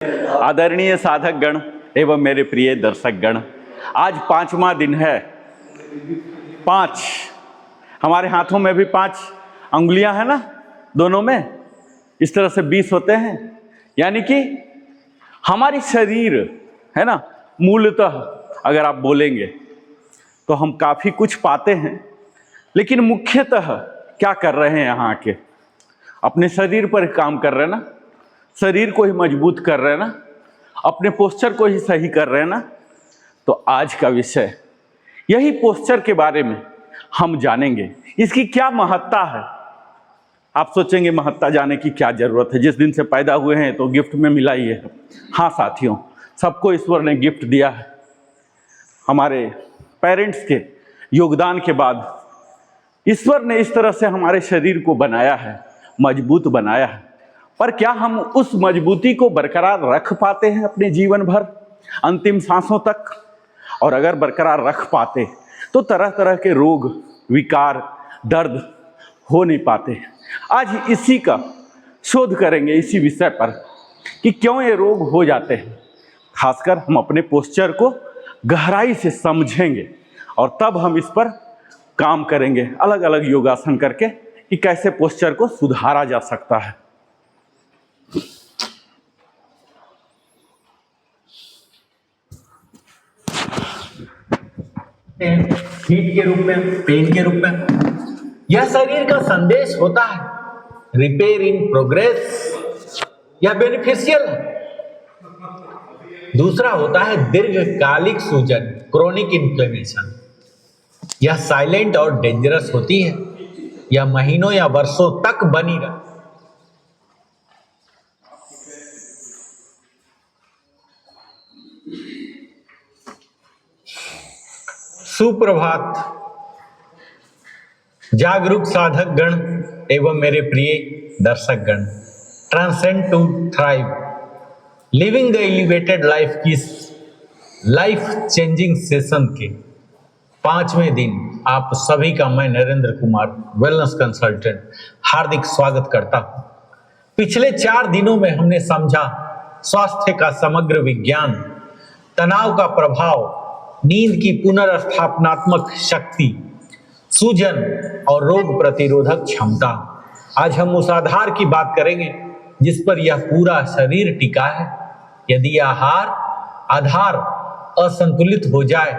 आदरणीय साधक गण एवं मेरे प्रिय दर्शक गण, आज 5वां दिन है। 5 हमारे हाथों में भी 5 अंगुलियां हैं ना, दोनों में इस तरह से 20 होते हैं। यानी कि हमारी शरीर है ना, मूलतः अगर आप बोलेंगे तो हम काफ़ी कुछ पाते हैं, लेकिन मुख्यतः क्या कर रहे हैं यहाँ आके? अपने शरीर पर काम कर रहे हैं ना, शरीर को ही मजबूत कर रहे हैं ना, अपने पोस्चर को ही सही कर रहे हैं ना। तो आज का विषय यही पोस्चर के बारे में हम जानेंगे, इसकी क्या महत्ता है। आप सोचेंगे महत्ता जाने की क्या जरूरत है, जिस दिन से पैदा हुए हैं तो गिफ्ट में मिला ही है। हाँ साथियों, सबको ईश्वर ने गिफ्ट दिया है। हमारे पेरेंट्स के योगदान के बाद ईश्वर ने इस तरह से हमारे शरीर को बनाया है, मजबूत बनाया है। पर क्या हम उस मजबूती को बरकरार रख पाते हैं अपने जीवन भर, अंतिम सांसों तक? और अगर बरकरार रख पाते तो तरह तरह के रोग, विकार, दर्द हो नहीं पाते। आज इसी का शोध करेंगे, इसी विषय पर कि क्यों ये रोग हो जाते हैं। खासकर हम अपने पोस्चर को गहराई से समझेंगे और तब हम इस पर काम करेंगे, अलग अलग योगासन करके, कि कैसे पोस्चर को सुधारा जा सकता है। हीट के रूप में, पेन के रूप में, यह शरीर का संदेश होता है। रिपेयर इन प्रोग्रेस, यह बेनिफिशियल है। दूसरा होता है दीर्घकालिक सूजन, क्रोनिक इन्फ्लेमेशन। यह साइलेंट और डेंजरस होती है, यह महीनों या वर्षों तक बनी रहती। सुप्रभात जागरूक साधक गण एवं मेरे प्रिय दर्शक गण। Transcend to thrive, living the elevated life की लाइफ चेंजिंग सेशन के 5वें दिन आप सभी का मैं नरेंद्र कुमार, वेलनेस कंसल्टेंट, हार्दिक स्वागत करता हूं। पिछले 4 दिनों में हमने समझा स्वास्थ्य का समग्र विज्ञान, तनाव का प्रभाव, नींद की पुनर्स्थापनात्मक शक्ति, सूजन और रोग प्रतिरोधक क्षमता। आज हम उस आधार की बात करेंगे जिस पर यह पूरा शरीर टिका है। यदि आधार असंतुलित हो जाए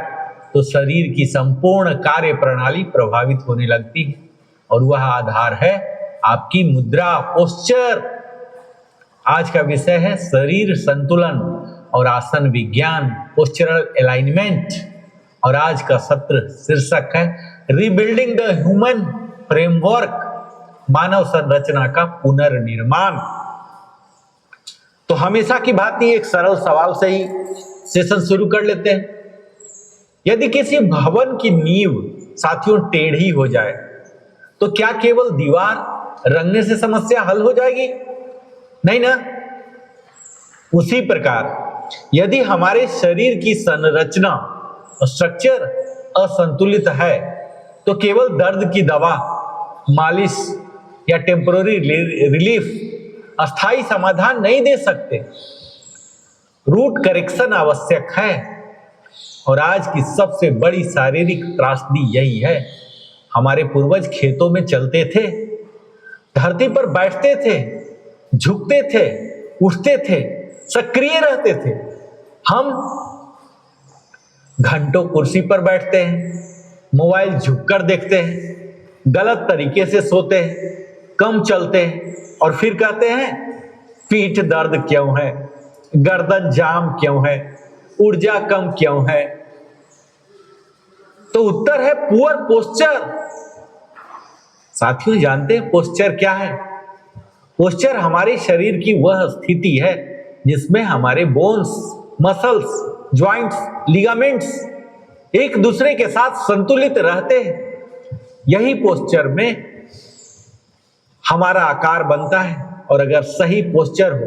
तो शरीर की संपूर्ण कार्य प्रणाली प्रभावित होने लगती है, और वह आधार है आपकी मुद्रा, पोस्चर। आज का विषय है शरीर संतुलन और आसन विज्ञान, पोस्चरल अलाइनमेंट। और आज का सत्र शीर्षक है रीबिल्डिंग द ह्यूमन फ्रेमवर्क, मानव संरचना का पुनर्निर्माण। तो हमेशा की भांति एक सरल सवाल से ही सेशन शुरू कर लेते हैं। यदि किसी भवन की नींव साथियों टेढ़ी हो जाए तो क्या केवल दीवार रंगने से समस्या हल हो जाएगी? नहीं ना। उसी प्रकार यदि हमारे शरीर की संरचना, स्ट्रक्चर असंतुलित है तो केवल दर्द की दवा, मालिश या टेम्पररी रिलीफ अस्थायी समाधान नहीं दे सकते। रूट करेक्शन आवश्यक है। और आज की सबसे बड़ी शारीरिक त्रासदी यही है। हमारे पूर्वज खेतों में चलते थे, धरती पर बैठते थे, झुकते थे, उठते थे, सक्रिय रहते थे। हम घंटों कुर्सी पर बैठते हैं, मोबाइल झुककर देखते हैं, गलत तरीके से सोते हैं, कम चलते हैं, और फिर कहते हैं पीठ दर्द क्यों है, गर्दन जाम क्यों है, ऊर्जा कम क्यों है? तो उत्तर है पुअर पोस्चर। साथियों, जानते हैं पोस्चर क्या है? पोस्चर हमारे शरीर की वह स्थिति है जिसमें हमारे बोन्स, मसल्स, ज्वाइंट्स, लिगामेंट्स एक दूसरे के साथ संतुलित रहते हैं। यही पोस्चर में हमारा आकार बनता है। और अगर सही पोस्चर हो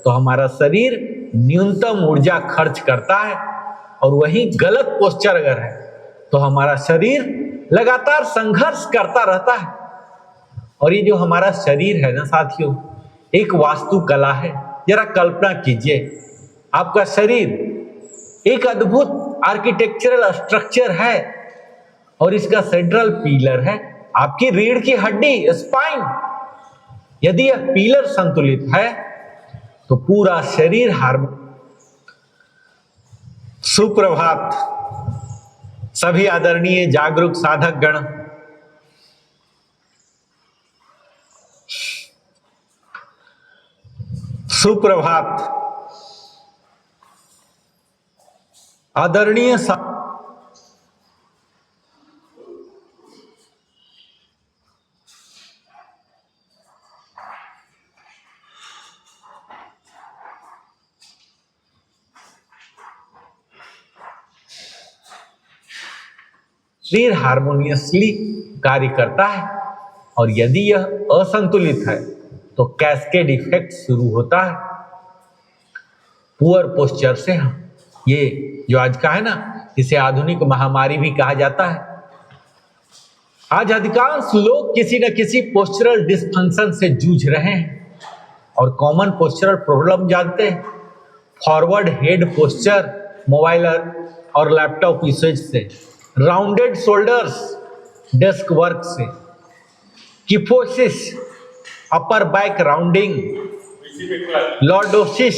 तो हमारा शरीर न्यूनतम ऊर्जा खर्च करता है, और वही गलत पोस्चर अगर है तो हमारा शरीर लगातार संघर्ष करता रहता है। और ये जो हमारा शरीर है ना साथियों, एक वास्तुकला है, जरा कल्पना कीजिए, आपका शरीर एक अद्भुत आर्किटेक्चरल स्ट्रक्चर है और इसका सेंट्रल पिलर है आपकी रीढ़ की हड्डी, स्पाइन। यदि यह पिलर संतुलित है तो पूरा शरीर हार्मोन। सुप्रभात सभी आदरणीय जागरूक साधक गण। सुप्रभात आदरणीय शरीर हार्मोनियसली कार्य करता है और यदि यह असंतुलित है तो कैस्केड इफेक्ट शुरू होता है। पुअर पोस्चर से ये जो आज का है ना, इसे आधुनिक महामारी भी कहा जाता है। आज अधिकांश लोग किसी न किसी पोस्चरल डिसफंक्शन से जूझ रहे हैं और कॉमन पोस्चरल प्रॉब्लम जानते हैं। फॉरवर्ड हेड पोस्चर मोबाइल और लैपटॉप यूसेज से, राउंडेड शोल्डर्स डेस्क वर्क से, kyphosis upper back rounding, lordosis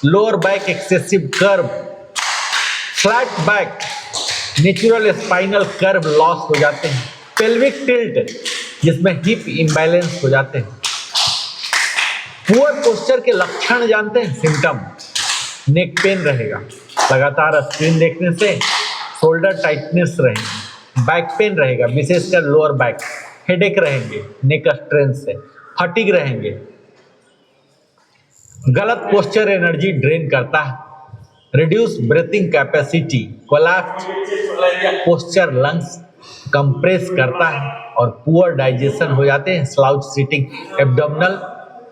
lower back excessive curve, flat back natural spinal curve loss हो जाते हैं, पेल्विक टिल्ट जिसमें हिप इम्बैलेंस हो जाते हैं। पुअर पोस्चर के लक्षण जानते हैं, सिम्टम, नेक पेन रहेगा लगातार स्क्रीन देखने से, शोल्डर टाइटनेस रहेगी, बैक पेन रहेगा विशेषकर लोअर बैक, हेडेक रहेंगे नेक स्ट्रेन से, फटीग रहेंगे। गलत पोस्चर एनर्जी ड्रेन करता है, reduce breathing capacity, collapse posture lungs compress करता है और पुअर डाइजेशन हो जाते हैं। स्लाउच सिटिंग एब्डोमिनल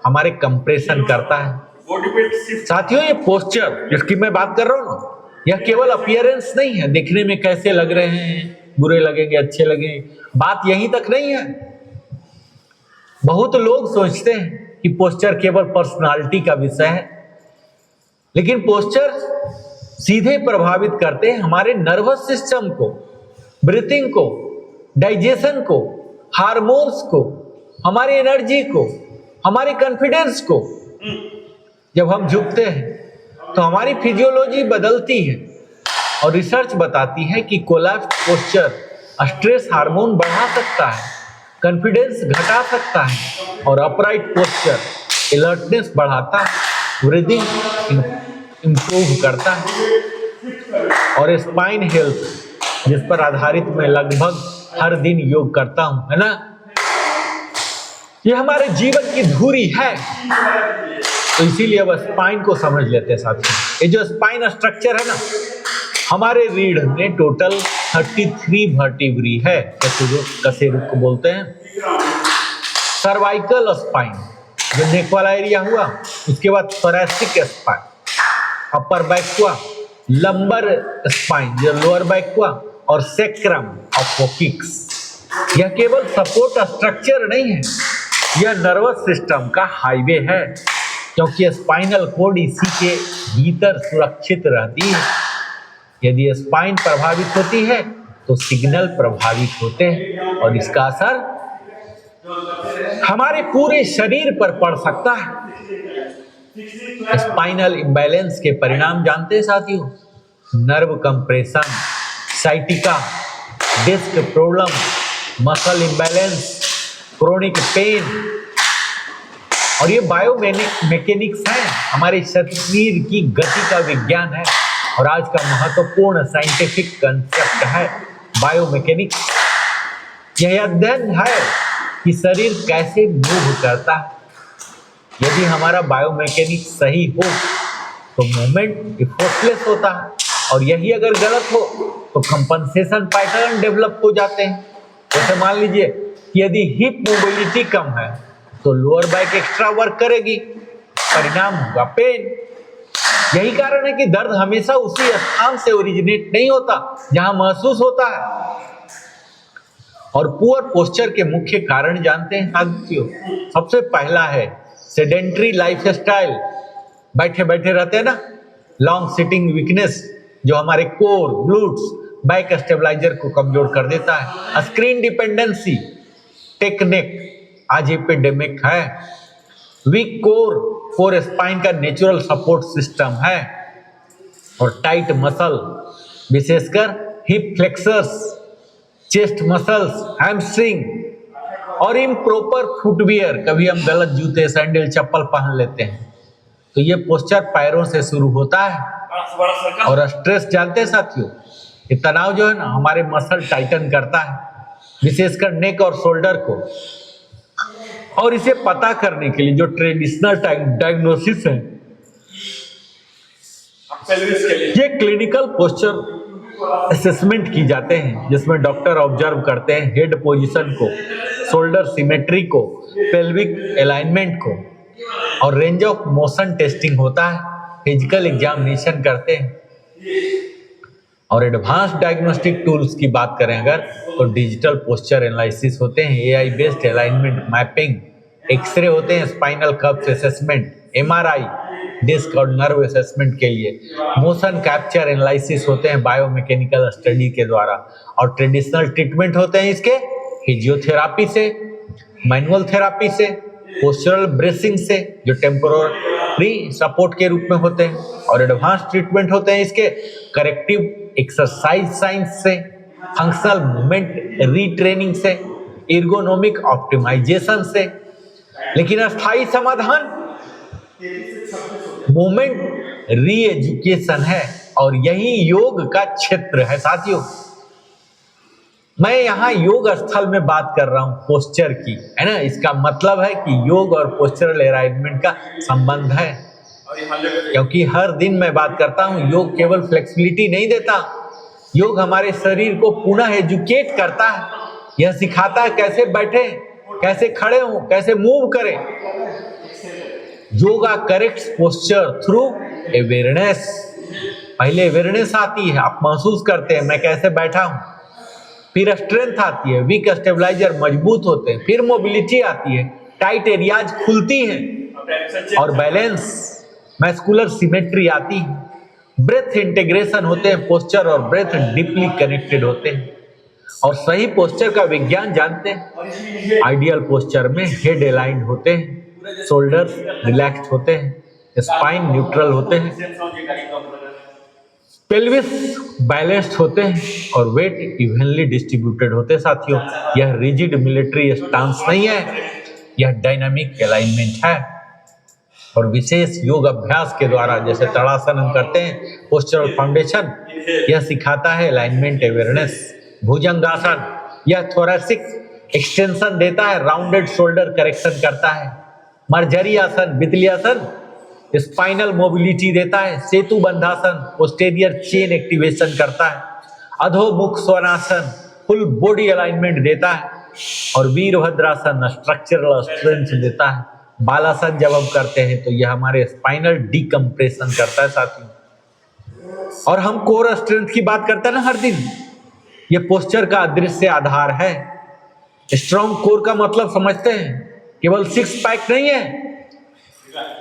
हमारे कंप्रेशन करता है। साथियों, ये पोस्चर जिसकी मैं बात कर रहा हूँ ना, यह केवल अपीयरेंस नहीं है, दिखने में कैसे लग रहे हैं, बुरे लगेंगे अच्छे लगेंगे, बात यहीं तक नहीं है। बहुत लोग सोचते हैं कि पोस्चर केवल पर्सनालिटी का विषय है, लेकिन पोस्चर सीधे प्रभावित करते हैं हमारे नर्वस सिस्टम को, ब्रीथिंग को, डाइजेशन को, हार्मोन्स को, हमारी एनर्जी को, हमारी कॉन्फिडेंस को। जब हम झुकते हैं तो हमारी फिजियोलॉजी बदलती है और रिसर्च बताती है कि कोलैप्स पोस्चर स्ट्रेस हार्मोन बढ़ा सकता है, कॉन्फिडेंस घटा सकता है और अपराइट पोस्चर अलर्टनेस बढ़ाता है, ब्रीदिंग इंप्रूव करता है। और स्पाइन हेल्थ जिस पर आधारित मैं लगभग हर दिन योग करता हूं, है ना, ये हमारे जीवन की धुरी है। तो इसीलिए अब स्पाइन को समझ लेते हैं साथियों। ये जो स्पाइन स्ट्रक्चर है ना, हमारे रीढ़ में टोटल 33 वर्टिब्री है, कशेरुक को बोलते हैं। सर्वाइकल स्पाइन जो नेक वाला एरिया हुआ, उसके बाद थोरैसिक स्पाइन अपर बैक हुआ, लंबर स्पाइन जो लोअर बैक हुआ और सेक्रम ऑफ फोकिक्स। यह केवल सपोर्ट स्ट्रक्चर नहीं है, यह नर्वस सिस्टम का हाईवे है, क्योंकि स्पाइनल कोड इसी के भीतर सुरक्षित रहती है। यदि स्पाइन प्रभावित होती है तो सिग्नल प्रभावित होते हैं और इसका असर हमारे पूरे शरीर पर पड़ सकता है। स्पाइनल इम्बैलेंस के परिणाम जानते हैं साथियों, nerve compression, sciatica, disc problem, muscle imbalance, chronic pain. और ये बायोमैकेनिक्स है, हमारे शरीर की गति का विज्ञान है और आज का महत्वपूर्ण साइंटिफिक कंसेप्ट है बायोमैकेनिक्स। यह अध्ययन है कि शरीर कैसे मूव करता है। यदि हमारा बायोमैकेनिक्स सही हो तो मूवमेंट इफोर्टलेस होता है, और यही अगर गलत हो तो कंपनसेशन पैटर्न डेवलप हो जाते हैं। जैसे मान लीजिए कि यदि हिप मोबिलिटी कम है तो लोअर बैक एक्स्ट्रा वर्क करेगी, परिणाम होगा पेन। यही कारण है कि दर्द हमेशा उसी स्थान से ओरिजिनेट नहीं होता जहां महसूस होता है। और पुअर पोस्चर के मुख्य कारण जानते हैं साथियों, सबसे पहला है सेडेंट्री लाइफस्टाइल, बैठे बैठे रहते हैं ना, लॉन्ग सिटिंग वीकनेस जो हमारे कोर, ग्लूट्स, बैक स्टेबलाइजर को कमजोर कर देता है। स्क्रीन डिपेंडेंसी टेक्निक आज एपिडेमिक है। वीक कोर स्पाइन का नेचुरल सपोर्ट सिस्टम है। और टाइट मसल विशेषकर hip flexors, chest muscles, hamstring और इम्प्रॉपर फुटवियर, कभी हम गलत जूते, सैंडल, चप्पल पहन लेते हैं तो ये पोस्चर पैरों से शुरू होता है। और स्ट्रेस जानते हैं साथियों, ये तनाव जो है ना हमारे मसल टाइटन करता है, विशेषकर नेक और शोल्डर को। और इसे पता करने के लिए जो ट्रेडिशनल डायग्नोसिस है, ये क्लिनिकल पोस्चर असेसमेंट की जाते हैं, जिसमें डॉक्टर ऑब्जर्व करते हैं हेड पोजीशन को, शोल्डर सिमेट्री को, पेल्विक अलाइनमेंट को, और रेंज ऑफ मोशन टेस्टिंग होता है, फिजिकल एग्जामिनेशन करते हैं। और एडवांस डायग्नोस्टिक टूल्स की बात करें अगर, तो डिजिटल पोस्चर एनालिसिस होते हैं, AI based alignment mapping, x ray होते हैं, spinal curves assessment, MRI, disc और नर्व असेसमेंट के लिए, मोशन कैप्चर एनालिसिस होते हैं बायोमैकेनिकल स्टडी के द्वारा। और ट्रेडिशनल ट्रीटमेंट होते हैं इसके फिजियोथेरापी से, मैनुअल थेरापी से, पोस्चरल ब्रेसिंग से जो टेम्पोररी सपोर्ट के रूप में होते हैं। और एडवांस ट्रीटमेंट होते हैं इसके करेक्टिव एक्सरसाइज साइंस से, फंक्शनल मूवमेंट रीट्रेनिंग से, एर्गोनोमिक ऑप्टिमाइजेशन से। लेकिन अस्थायी समाधान मूवमेंट री एजुकेशन है, और यही योग का क्षेत्र है साथियों। मैं यहाँ योग स्थल में बात कर रहा हूँ पोस्चर की, है ना। इसका मतलब है कि योग और पोस्चरल अलाइनमेंट का संबंध है, क्योंकि हर दिन मैं बात करता हूँ योग केवल फ्लेक्सिबिलिटी नहीं देता, योग हमारे शरीर को पुनः एजुकेट करता है। यह सिखाता है कैसे बैठे, कैसे खड़े हो, कैसे मूव करें। Yoga corrects posture through awareness. पहले अवेयरनेस आती है, आप महसूस करते हैं मैं कैसे बैठा हूं, फिर स्ट्रेंथ आती है, वीक स्टेबलाइजर मजबूत होते हैं, फिर मोबिलिटी आती है, टाइट एरियाज खुलती हैं, और बैलेंस मस्कुलर सिमेट्री आती है, ब्रेथ इंटीग्रेशन होते हैं, पोस्चर और ब्रेथ डीपली कनेक्टेड होते हैं। और सही पोस्चर का विज्ञान जानते हैं। आइडियल पोस्चर में हेड अलाइंड होते हैं, शोल्डर्स रिलैक्स्ड होते हैं, स्पाइन न्यूट्रल होते हैं, पेल्विस बैलेंस्ड होते हैं, और वेट इवनली डिस्ट्रीब्यूटेड होते हैं साथियों। यह रिजिड मिलिट्री स्टांस नहीं है, यह डायनामिक अलाइनमेंट है। और विशेष योग अभ्यास के द्वारा, जैसे तड़ासन हम करते हैं, पोस्चरल फाउंडेशन, यह सिखाता है अलाइनमेंट अवेयरनेस। भुजंगासन, यह थोरैसिक एक्सटेंशन देता है, राउंडेड शोल्डर करेक्शन करता है। मर्जरी आसन, बितलियासन, स्पाइनल मोबिलिटी देता है। सेतु बंधासन, पोस्टेरियर चेन एक्टिवेशन करता है। अधोमुख स्वनासन, फुल बॉडी अलाइनमेंट देता है। और वीरभद्रासन स्ट्रक्चरल स्ट्रेंथ देता है। बालासन जब हम करते हैं तो यह हमारे स्पाइनल डिकम्प्रेशन करता है साथियों। और हम कोर स्ट्रेंथ की बात करते हैं ना हर दिन, यह पोस्चर का अदृश्य आधार है। स्ट्रॉन्ग कोर का मतलब समझते हैं, केवल सिक्स पैक नहीं है।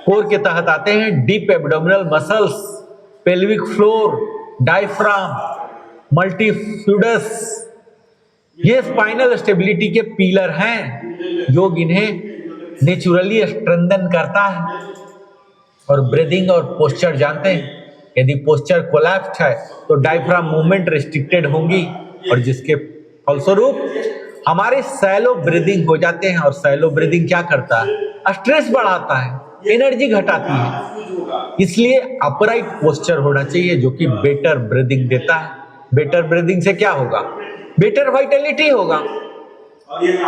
कोर के तहत आते हैं deep abdominal muscles, pelvic floor, diaphragm, multifidus. ये स्पाइनल स्टेबिलिटी के पिलर हैं। योग इन्हें नेचुरली स्ट्रेंथन करता है। और ब्रीदिंग और पोस्चर जानते हैं, यदि पोस्चर कोलैप्स्ड है तो डायफ्राम मूवमेंट रिस्ट्रिक्टेड होंगी, और जिसके फलस्वरूप हमारे सैलो ब्रीदिंग हो जाते हैं। और सैलो ब्रीदिंग क्या करता है? स्ट्रेस बढ़ाता है, एनर्जी घटाती है। इसलिए अपराइट पोस्चर होना चाहिए, जो कि बेटर ब्रीदिंग देता है। बेटर ब्रीदिंग से क्या होगा? बेटर वाइटलिटी होगा।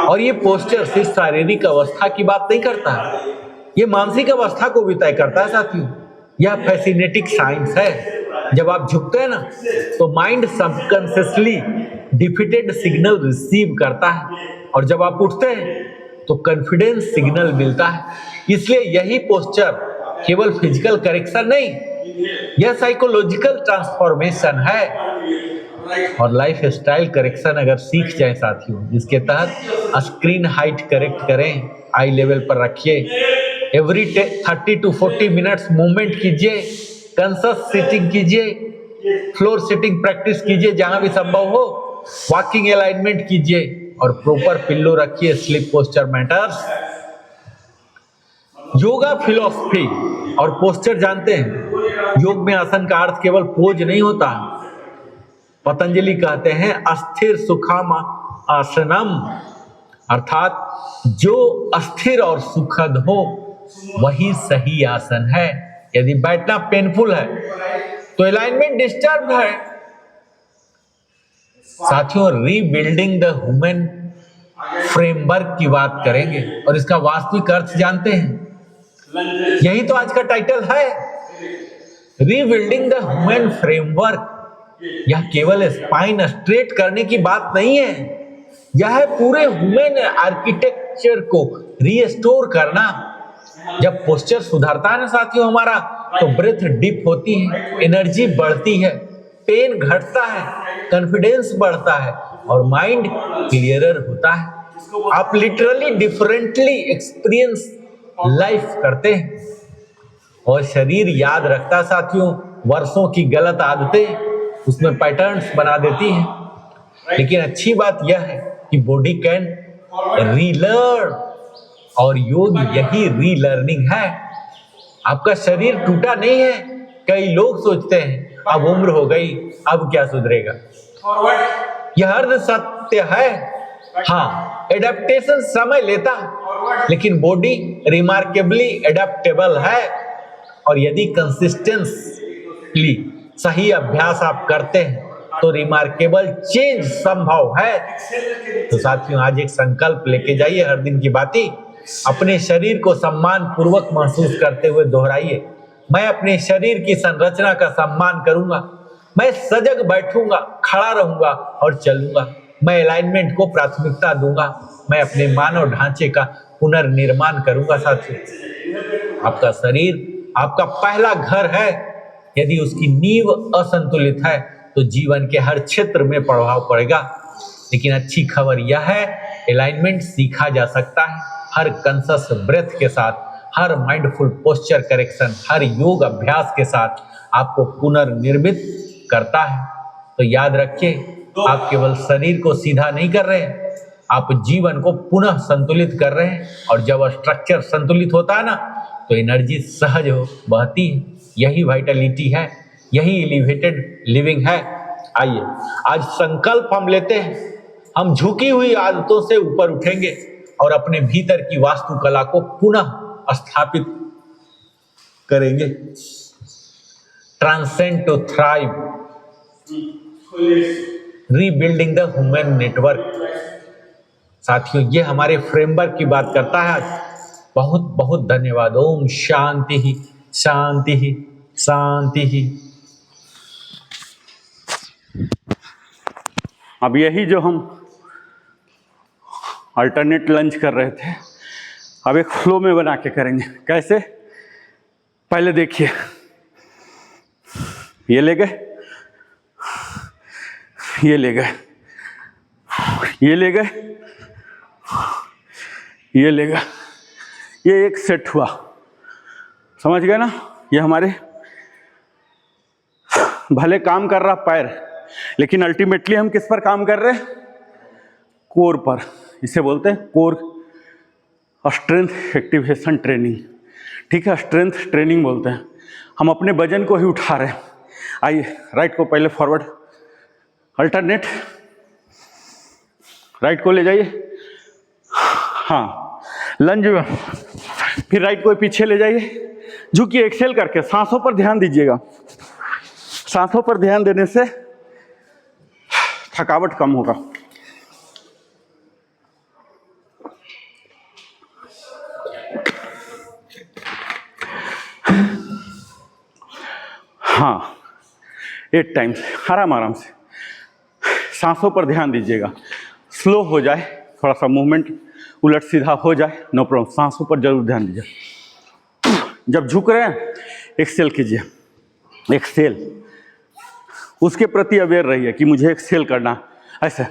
और ये पोस्चर सिर्फ शारीरिक अवस्था की बात नहीं करता है, ये मानसिक अवस्था को भी तय करता है साथियों। यह फैसिनेटिंग साइंस है। जब आप झुकते हैं ना तो mind subconsciously defeated signal receive करता है, और जब आप उठते हैं तो कॉन्फिडेंस सिग्नल मिलता है। इसलिए यही पोस्चर केवल फिजिकल करेक्शन नहीं, यह साइकोलॉजिकल ट्रांसफॉर्मेशन है। और लाइफ स्टाइल करेक्शन अगर सीख जाए साथियों, जिसके तहत स्क्रीन हाइट करेक्ट करें, आई लेवल पर रखिए, एवरी 30 to 40 मिनट्स मूवमेंट कीजिए, कंसस सिटिंग कीजिए, फ्लोर सिटिंग प्रैक्टिस कीजिए जहां भी संभव हो, वॉकिंग अलाइनमेंट कीजिए और प्रॉपर पिल्लो रखिए। Sleep posture matters. Yoga philosophy और पोस्चर जानते हैं, योग में आसन का अर्थ केवल पोज नहीं होता। पतंजलि कहते हैं अस्थिर सुखम आसनम, अर्थात जो अस्थिर और सुखद हो वही सही आसन है। यदि बैठना पेनफुल है तो अलाइनमेंट डिस्टर्ब है। साथियों, रीबिल्डिंग द ह्यूमन फ्रेमवर्क की बात करेंगे और इसका वास्तविक अर्थ जानते हैं, यही तो आज का टाइटल है, रीबिल्डिंग द ह्यूमन फ्रेमवर्क। यह केवल स्पाइन स्ट्रेट करने की बात नहीं है, यह है पूरे ह्यूमन आर्किटेक्चर को रीस्टोर करना। जब पोस्चर सुधरता है ना साथियों हमारा, तो ब्रेथ डीप होती है, एनर्जी बढ़ती है, पेन घटता है, कॉन्फिडेंस बढ़ता है और माइंड क्लियरर होता है। आप लिटरली डिफरेंटली एक्सपीरियंस लाइफ करते हैं और शरीर याद रखता साथियों। वर्षों की गलत आदतें उसमें पैटर्न्स बना देती हैं, लेकिन अच्छी बात यह है कि बॉडी कैन रीलर्न और योग यही रीलर्निंग है। आपका शरीर टूटा नहीं है। कई लोग सोचते हैं अब उम्र हो गई, अब क्या सुधरेगा। यह अर्ध सत्य है। हाँ, एडेप्टेशन समय लेता है, लेकिन बॉडी रिमार्केबली एडेप्टेबल है। और यदि कंसिस्टेंटली सही अभ्यास आप करते हैं तो रिमार्केबल चेंज संभव है। तो साथियों, आज एक संकल्प लेके जाइए, हर दिन की बातें अपने शरीर को सम्मान पूर्वक महसूस करते हुए दोहराइए। मैं अपने शरीर की संरचना का सम्मान करूंगा, मैं सजग बैठूंगा, खड़ा रहूंगा और चलूंगा। मैं अलाइनमेंट को प्राथमिकता दूंगा, मैं अपने मानव ढांचे का पुनर्निर्माण करूंगा। साथियों, आपका शरीर आपका पहला घर है। यदि उसकी नींव असंतुलित है तो जीवन के हर क्षेत्र में प्रभाव पड़ेगा। लेकिन अच्छी खबर यह है, अलाइनमेंट सीखा जा सकता है। हर कंसस ब्रेथ के साथ, हर माइंडफुल पोस्चर करेक्शन, हर योग अभ्यास के साथ आपको पुनर्निर्मित करता है। तो याद रखिए, आप केवल शरीर को सीधा नहीं कर रहे हैं, आप जीवन को पुनः संतुलित कर रहे हैं। और जब स्ट्रक्चर संतुलित होता है ना, तो एनर्जी सहज हो बहती है। यही वाइटलिटी है, यही एलिवेटेड लिविंग है। आइए आज संकल्प हम लेते हैं, हम झुकी हुई आदतों से ऊपर उठेंगे और अपने भीतर की वास्तुकला को पुनः स्थापित करेंगे। Transcend to thrive, rebuilding the human network. साथियों, ये हमारे फ्रेमवर्क की बात करता है आज। बहुत बहुत धन्यवाद। ओम शांति ही शांति ही शांति ही। अब यही जो हम अल्टरनेट लंच कर रहे थे, अब एक फ्लो में बना के करेंगे। कैसे? पहले देखिए, ये ले गए, ये ले गए, ये ले गए, ये ले गए, ये एक सेट हुआ। समझ गए ना? ये हमारे भले काम कर रहा पैर, लेकिन अल्टीमेटली हम किस पर काम कर रहे हैं? कोर पर। इसे बोलते हैं कोर स्ट्रेंथ एक्टिवेशन ट्रेनिंग। ठीक है, स्ट्रेंथ ट्रेनिंग बोलते हैं। हम अपने वजन को ही उठा रहे हैं। आइए, राइट को पहले फॉरवर्ड, अल्टरनेट, राइट को ले जाइए, हाँ लंज में, फिर राइट को पीछे ले जाइए, झुकिए, एक्सेल करके। सांसों पर ध्यान दीजिएगा। सांसों पर ध्यान देने से थकावट कम होगा। हाँ, 8 टाइम्स, आराम आराम से। सांसों पर ध्यान दीजिएगा। स्लो हो जाए, थोड़ा सा मूवमेंट उलट सीधा हो जाए, नो प्रॉब्लम। सांसों पर जरूर ध्यान दीजिए। जब झुक रहे हैं, एक्सेल कीजिए, एक्सेल। उसके प्रति अवेयर रहिए कि मुझे एक्सेल करना। ऐसे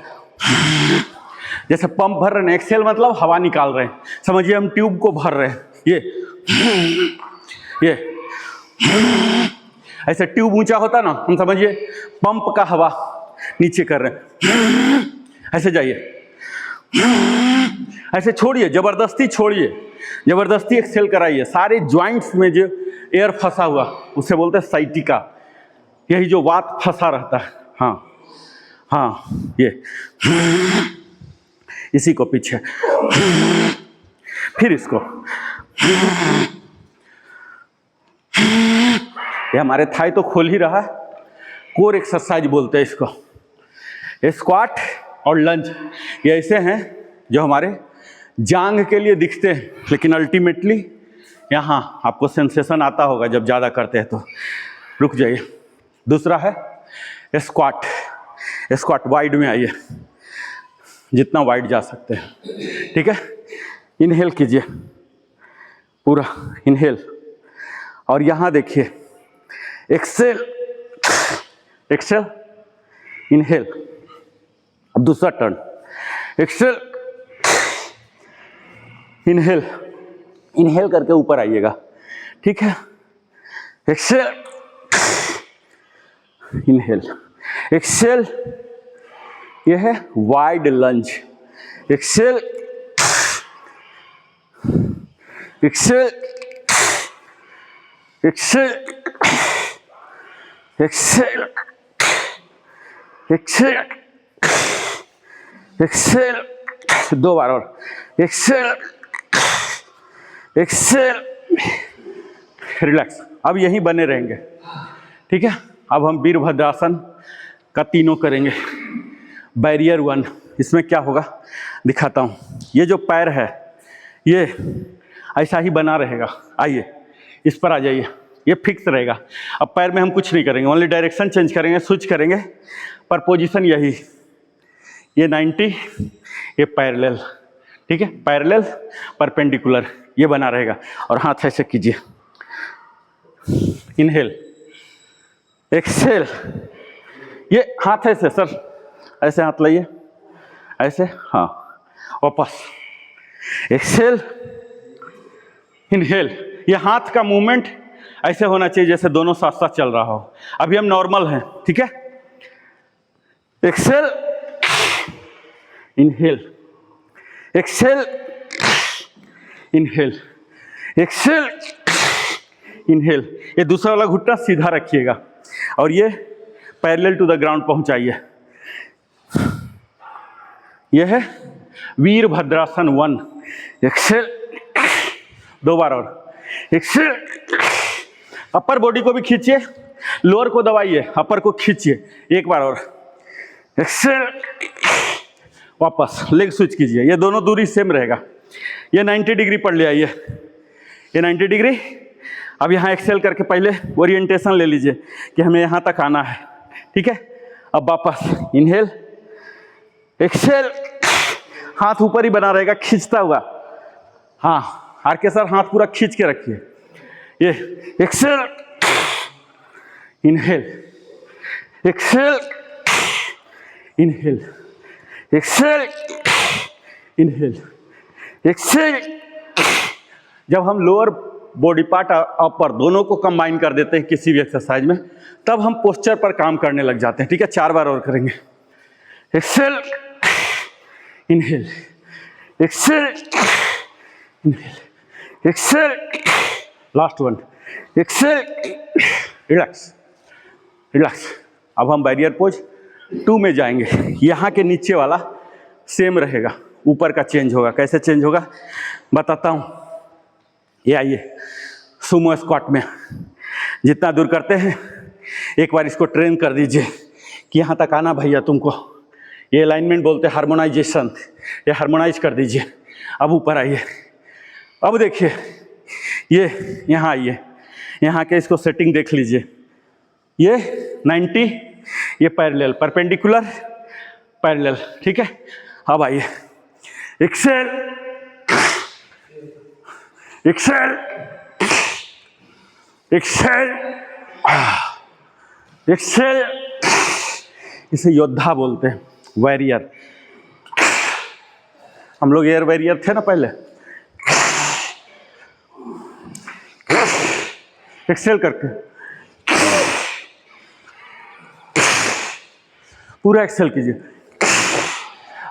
जैसे पंप भर रहे हैं, एक्सेल मतलब हवा निकाल रहे हैं। समझिए हम ट्यूब को भर रहे हैं। ये ये ऐसे ट्यूब ऊंचा होता ना, हम समझिए पंप का हवा नीचे कर रहे हैं, ऐसे जाइए, ऐसे छोड़िए, जबरदस्ती छोड़िए, जबरदस्ती एक्सेल कराइए। सारे ज्वाइंट्स में जो एयर फंसा हुआ उसे बोलते हैं साइटिका, यही जो वात फंसा रहता है। हाँ हाँ, ये इसी को पीछे, फिर इसको, ये हमारे थाई तो खोल ही रहा है। कोर एक्सरसाइज बोलते हैं इसको। स्क्वाट और लंज ये ऐसे हैं जो हमारे जांग के लिए दिखते हैं, लेकिन अल्टीमेटली यहाँ आपको सेंसेशन आता होगा जब ज़्यादा करते हैं तो। रुक जाइए। दूसरा है स्क्वाट। स्क्वाट वाइड में आइए, जितना वाइड जा सकते हैं, ठीक है। इनहेल कीजिए, पूरा इनहेल, और यहाँ देखिए एक्सेल, एक्सेल, इनहेल। अब दूसरा टर्न, एक्सेल, इनहेल, इनहेल करके ऊपर आइएगा, ठीक है। एक्सेल, इनहेल, एक्सेल, ये है wide lunge. Exhale, exhale, exhale, exhale, exhale, exhale, 2 बार और, एक्सेल, एक्सेल, रिलैक्स। अब यहीं बने रहेंगे, ठीक है। अब हम वीरभद्रासन का तीनों करेंगे। बैरियर 1, इसमें क्या होगा दिखाता हूँ। ये जो पैर है ये ऐसा ही बना रहेगा। आइए इस पर आ जाइए, ये फिक्स रहेगा। अब पैर में हम कुछ नहीं करेंगे, ओनली डायरेक्शन चेंज करेंगे, स्विच करेंगे, पर पोजीशन यही, ये 90, ये पैरेलल, ठीक है। पैरेलल परपेंडिकुलर, ये बना रहेगा। और हाथ ऐसे कीजिए, इनहेल, एक्सेल, ये हाथ ऐसे सर, ऐसे हाथ लाइए, ऐसे, हाँ, वापस, एक्सेल, इनहेल। ये हाथ का मूवमेंट ऐसे होना चाहिए जैसे दोनों साथ साथ चल रहा हो। अभी हम नॉर्मल हैं, ठीक है। Exhale, inhale, exhale, inhale, exhale, inhale. ये दूसरा वाला घुटना सीधा रखिएगा और ये पैरेलल टू द ग्राउंड पहुंचाइए। ये है वीरभद्रासन 1। एक्सेल, 2 बार और, एक्सेल। अपर बॉडी को भी खींचिए, लोअर को दबाइए, अपर को खींचिए, 1 बार और, एक्सेल, वापस, लेग स्विच कीजिए। ये दोनों दूरी सेम रहेगा। ये 90 डिग्री पर ले आइए, ये 90 डिग्री। अब यहाँ एक्सेल करके पहले ओरिएंटेशन ले लीजिए कि हमें यहाँ तक आना है, ठीक है। अब वापस इनहेल, एक्सेल, हाथ ऊपर ही बना रहेगा खींचता हुआ। हाँ, आर के सर हाथ पूरा खींच के रखिए। ये exhale, inhale, exhale, inhale, exhale, inhale, exhale. जब हम लोअर बॉडी पार्ट अपर दोनों को कंबाइन कर देते हैं किसी भी एक्सरसाइज में, तब हम पोस्चर पर काम करने लग जाते हैं, ठीक है। 4 बार और करेंगे। Exhale, inhale, exhale, inhale, exhale, last one, exhale, relax, relax. अब हम बैरियर पोज 2 में जाएंगे। यहाँ के नीचे वाला सेम रहेगा, ऊपर का चेंज होगा। कैसे चेंज होगा बताता हूँ। ये आइए सुमो स्क्वाट में जितना दूर करते हैं, एक बार इसको ट्रेन कर दीजिए कि यहाँ तक आना भैया तुमको। ये अलाइनमेंट बोलते हैं हार्मोनाइजेशन, ये हार्मोनाइज कर दीजिए। अब ऊपर आइए, अब देखिए ये यहाँ आइए, यहाँ के इसको सेटिंग देख लीजिए। ये 90, ये पैरेलल, परपेंडिकुलर, पैरेलल, ठीक है। अब आइए एक्सेल, एक्सेल, एक्सेल, एक्सेल। इसे योद्धा बोलते हैं, वॉरियर। हम लोग एयर वॉरियर थे ना पहले। एक्सेल करके, पूरा एक्सेल कीजिए।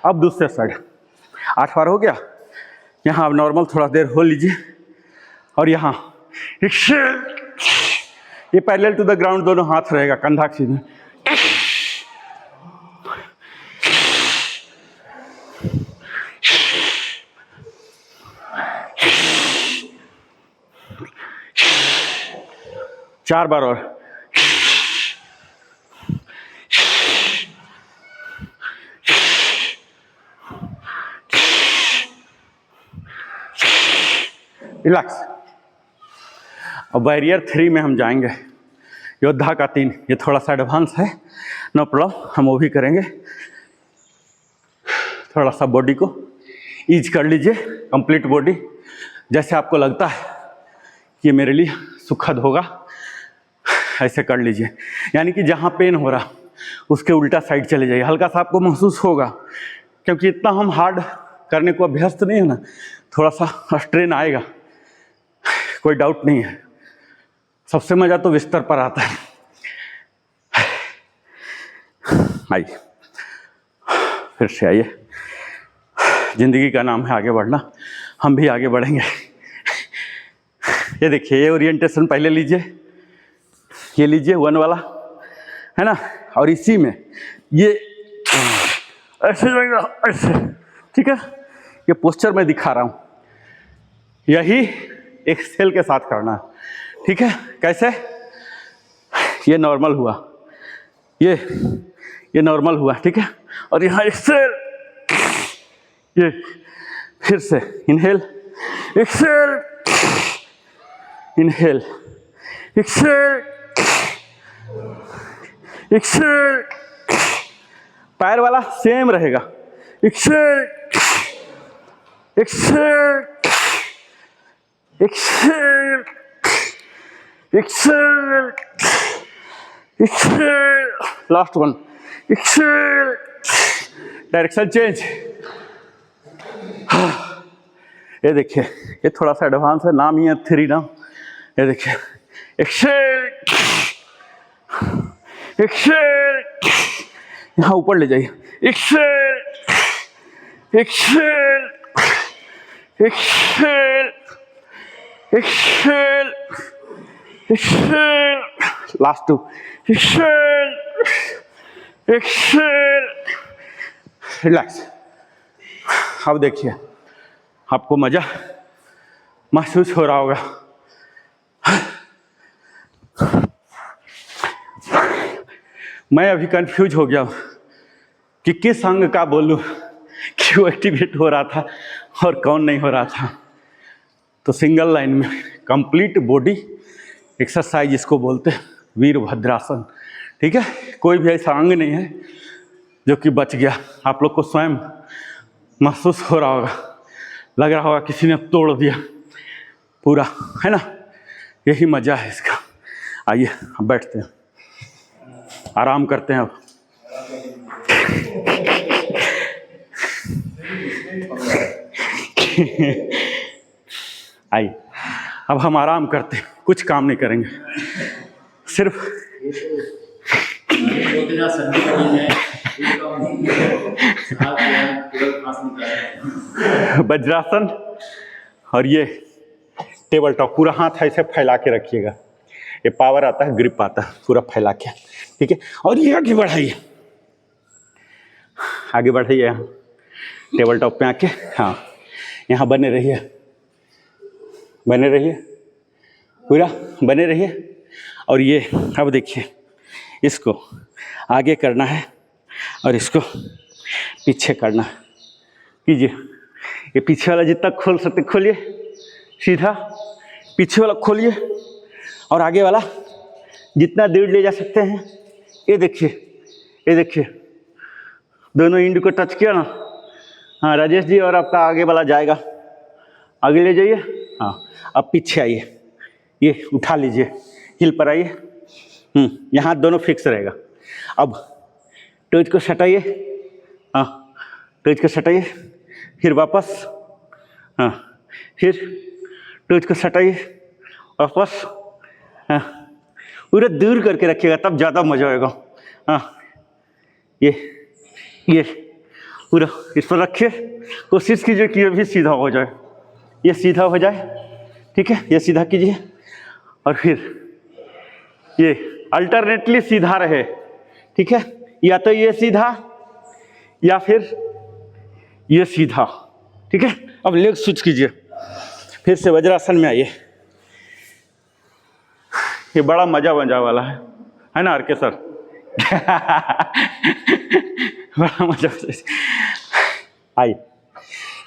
अब दूसरे साइड 8 बार हो गया। यहाँ अब नॉर्मल थोड़ा देर हो लीजिए और यहाँ एक्सेल, ये पैरेलल टू द ग्राउंड दोनों हाथ रहेगा, कंधा सीधे। चार बार और। रिलैक्स। अब बैरियर 3 में हम जाएंगे, योद्धा का 3। ये थोड़ा सा एडवांस है, नो प्रॉब्लम, हम वो भी करेंगे। थोड़ा सा बॉडी को ईज कर लीजिए, कंप्लीट बॉडी, जैसे आपको लगता है कि मेरे लिए सुखद होगा ऐसे कर लीजिए। यानी कि जहाँ पेन हो रहा उसके उल्टा साइड चले जाइए, हल्का सा आपको महसूस होगा, क्योंकि इतना हम हार्ड करने को अभ्यस्त नहीं है ना, थोड़ा सा स्ट्रेन आएगा, कोई डाउट नहीं है। सबसे मज़ा तो बिस्तर पर आता है। आइए, फिर से आइए। जिंदगी का नाम है आगे बढ़ना, हम भी आगे बढ़ेंगे। ये देखिए, ये ओरिएंटेशन पहले लीजिए, ये लीजिए 1 वाला, है ना, और इसी में ये ऐसे जाएगा, ऐसे, ठीक है। ये पोस्चर मैं दिखा रहा हूँ, यही एक्सेल के साथ करना है, ठीक है। कैसे? ये नॉर्मल हुआ, ये नॉर्मल हुआ, ठीक है। और यहाँ एक्सेल, ये फिर से inhale, exhale, inhale, exhale, exhale. पैर वाला सेम रहेगा, exhale, exhale, exhale, exhale, exhale, last one, exhale, direction change. ये देखिए, ये थोड़ा सा एडवांस है, नाम ही है 3 नाम। ये देखिए, एक्सेल, एक्सेल, यहाँ ऊपर ले जाइए, exhale, exhale, exhale, exhale, exhale, last 2, exhale, exhale, relax. अब देखिए, आपको मजा महसूस हो रहा होगा। मैं अभी कंफ्यूज हो गया हूँ कि किस अंग का बोलूँ, क्यों एक्टिवेट हो रहा था और कौन नहीं हो रहा था। तो सिंगल लाइन में कंप्लीट बॉडी एक्सरसाइज इसको बोलते हैं, वीरभद्रासन, ठीक है। कोई भी ऐसा अंग नहीं है जो कि बच गया। आप लोग को स्वयं महसूस हो रहा होगा, लग रहा होगा किसी ने तोड़ दिया पूरा, है ना। यही मजा है इसका। आइए, अब बैठते हैं, आराम करते हैं। अब आइए, अब हम आराम करते हैं, कुछ काम नहीं करेंगे, सिर्फ वज्रासन और ये टेबल टॉप। पूरा हाथ ऐसे फैला के रखिएगा, ये पावर आता है, ग्रिप आता है, पूरा फैला के, ठीक है। और ये आगे बढ़ाइए, आगे बढ़ाइए, यहाँ टेबल टॉप पे आके, हाँ, यहाँ बने रहिए, बने रहिए, पूरा बने रहिए। और ये अब देखिए, इसको आगे करना है और इसको पीछे करना है। कीजिए, ये पीछे वाला जितना खोल सकते खोलिए, सीधा पीछे वाला खोलिए, और आगे वाला जितना दूर ले जा सकते हैं। ये देखिए, ये देखिए, दोनों इंड को टच किया ना। हाँ राजेश जी, और आपका आगे वाला जाएगा, आगे ले जाइए। हाँ, अब पीछे आइए, ये उठा लीजिए, हिल पर आइए। यहाँ दोनों फिक्स रहेगा। अब टोज को सटाइए, हाँ, टोज को सटाइए, फिर वापस, हाँ, फिर टोज को सटाइए, वापस, हाँ, पूरा दूर करके रखिएगा तब ज़्यादा मजा आएगा। हाँ, ये पूरा इस पर रखिए, कोशिश कीजिए कि ये भी सीधा हो जाए, ये सीधा हो जाए, ठीक है। ये सीधा कीजिए और फिर ये अल्टरनेटली सीधा रहे, ठीक है। या तो ये सीधा या फिर ये सीधा, ठीक है। अब लेग स्विच कीजिए, फिर से वज्रासन में आइए। ये बड़ा मजा वाला है ना आर.के. सर? बड़ा मजा। आइए,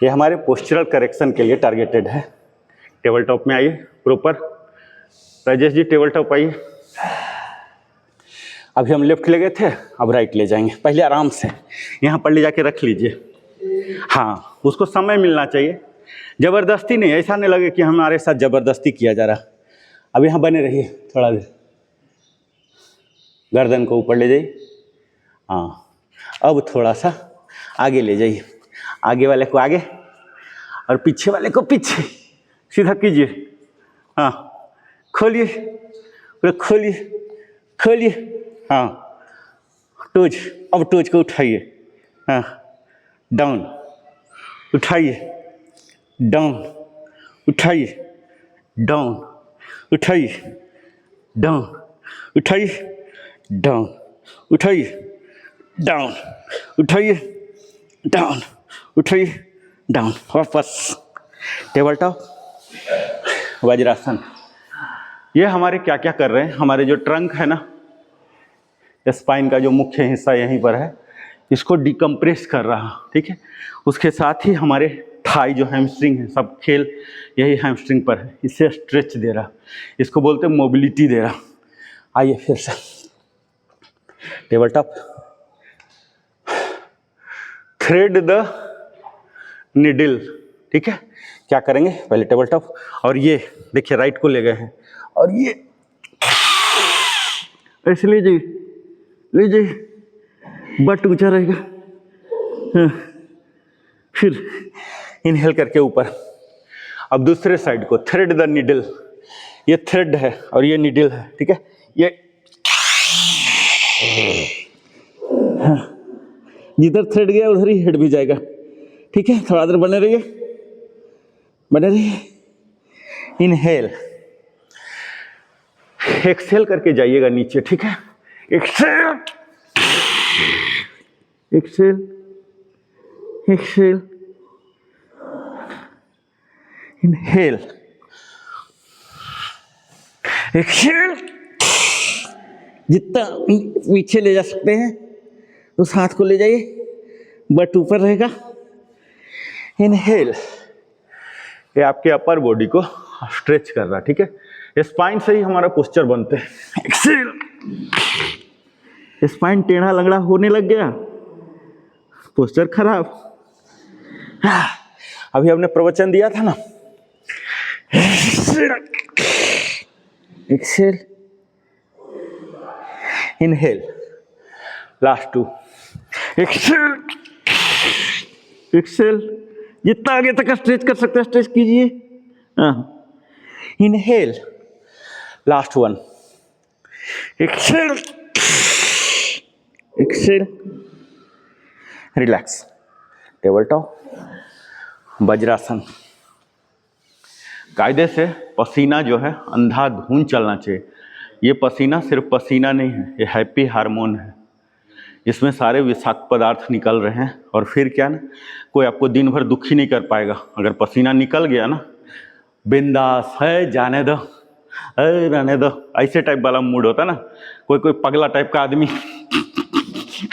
ये हमारे पोस्चरल करेक्शन के लिए टारगेटेड है। टेबल टॉप में आइए proper. Rajesh ji table top आइए। अभी हम लेफ्ट ले गए थे, अब राइट ले जाएंगे। पहले आराम से यहाँ पर ले जाके रख लीजिए। हाँ, उसको समय मिलना चाहिए, जबरदस्ती नहीं, ऐसा नहीं लगे कि हमारे साथ जबरदस्ती किया जा रहा। अब यहाँ बने रहिए थोड़ा देर, गर्दन को ऊपर ले जाइए। हाँ, अब थोड़ा सा आगे ले जाइए, आगे वाले को आगे और पीछे वाले को पीछे, सीधा कीजिए। हाँ, खोलिए, पूरा खोलिए। हाँ, टोज, अब टोज को उठाइए। हाँ, डाउन, उठाइए, डाउन, उठाइए, डाउन, उठाइए, डाउन, उठाइए, डाउन, उठाइए, डाउन, उठाइए, डाउन, उठाइए, डाउन। वापस टेबल टॉप, वज्रासन। ये हमारे क्या क्या कर रहे हैं, हमारे जो ट्रंक है ना, स्पाइन का जो मुख्य हिस्सा यहीं पर है, इसको डिकम्प्रेस कर रहा, ठीक है। उसके साथ ही हमारे थाई जो हैमस्ट्रिंग है, सब खेल यही हैमस्ट्रिंग पर है, इसे स्ट्रेच दे रहा, इसको बोलते हैं मोबिलिटी दे रहा। आइए फिर से table top, thread the needle, ठीक है। क्या करेंगे, पहले टेबल टॉप और ये देखिए राइट को ले गए हैं और ये ऐसे ले जाइए, बट ऊंचा रहेगा। हाँ, फिर इनहेल करके ऊपर। अब दूसरे साइड को थ्रेड द निडल, ये थ्रेड है और ये निडल है, ठीक है। ये हाँ, जिधर थ्रेड गया उधर ही हेड भी जाएगा, ठीक है। थोड़ा देर बने रहिए। इनहेल, एक्सेल करके जाइएगा नीचे, ठीक है। Exhale, inhale, exhale. जितना पीछे ले जा सकते हैं उस हाथ को ले जाइए, बट ऊपर रहेगा। इनहेल, ये आपके अपर बॉडी को स्ट्रेच कर रहा, ठीक है। स्पाइन से ही हमारा पोस्चर बनते हैं। एक्सेल, स्पाइन टेढ़ा लंगड़ा होने लग गया, पोस्चर खराब। अभी हमने प्रवचन दिया था ना, exhale, inhale, last two, exhale, जितना आगे तक स्ट्रेच कर सकते हैं स्ट्रेच कीजिए। Inhale, last one, exhale, relax. Table top, Vajrasana. कायदे से पसीना जो है अंधाधुंध चलना चाहिए। ये पसीना सिर्फ पसीना नहीं है, ये हैप्पी हार्मोन है। इसमें सारे विषाक्त पदार्थ निकल रहे हैं और फिर क्या ना, कोई आपको दिन भर दुखी नहीं कर पाएगा। अगर पसीना निकल गया ना, बिंदास है, जाने दो, रहने दो, ऐसे टाइप वाला मूड होता ना। कोई पगला टाइप का आदमी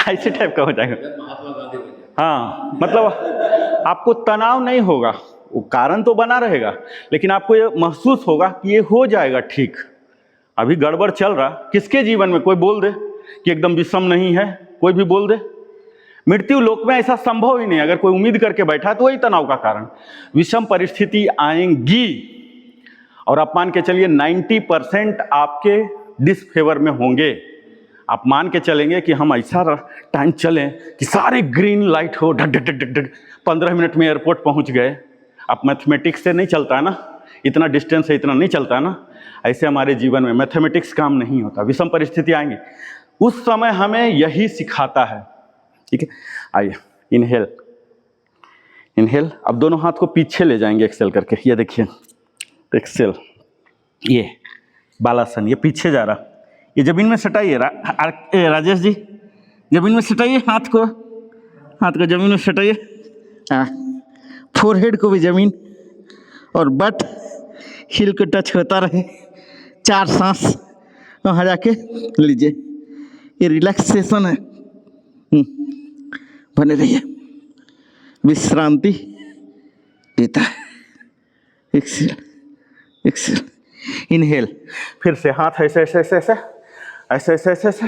ऐसे टाइप का हो जाएगा। हाँ, मतलब आपको तनाव नहीं होगा, वो कारण तो बना रहेगा, लेकिन आपको ये महसूस होगा कि ये हो जाएगा ठीक। अभी गड़बड़ चल रहा, किसके जीवन में कोई बोल दे कि एकदम विषम नहीं है, कोई भी बोल दे। मृत्यु लोक में ऐसा संभव ही नहीं। अगर कोई उम्मीद करके बैठा तो वही तनाव का कारण। विषम परिस्थिति आएंगी और आप मान के चलिए 90% आपके डिसफेवर में होंगे। आप मान के चलेंगे कि हम ऐसा टाइम चलें कि सारे ग्रीन लाइट हो, ढक ढक ढक ढक, 15 मिनट में एयरपोर्ट पहुंच गए। आप मैथमेटिक्स से नहीं चलता है ना, इतना डिस्टेंस है, इतना नहीं चलता है ना। ऐसे हमारे जीवन में मैथमेटिक्स काम नहीं होता, विषम परिस्थिति आएंगी, उस समय हमें यही सिखाता है। ठीक है, आइए इनहेल, इनहेल। अब दोनों हाथ को पीछे ले जाएंगे एक्सेल करके, ये देखिए एक्सेल, ये बालासन, ये पीछे जा रहा, ये जमीन में सटाइए राजेश जी, जमीन में सटाइए हाथ को जमीन में सटाइए, हाँ, फोरहेड को भी जमीन, और बट हिल को टच होता रहे, 4 सांस वहाँ जाके लीजिए, ये रिलैक्सेशन है। बने रहिए, विश्रांति देता है। एक्सेल, एक्सेल, इनहेल, फिर से हाथ ऐसे ऐसे ऐसे ऐसे ऐसे ऐसे ऐसे ऐसे,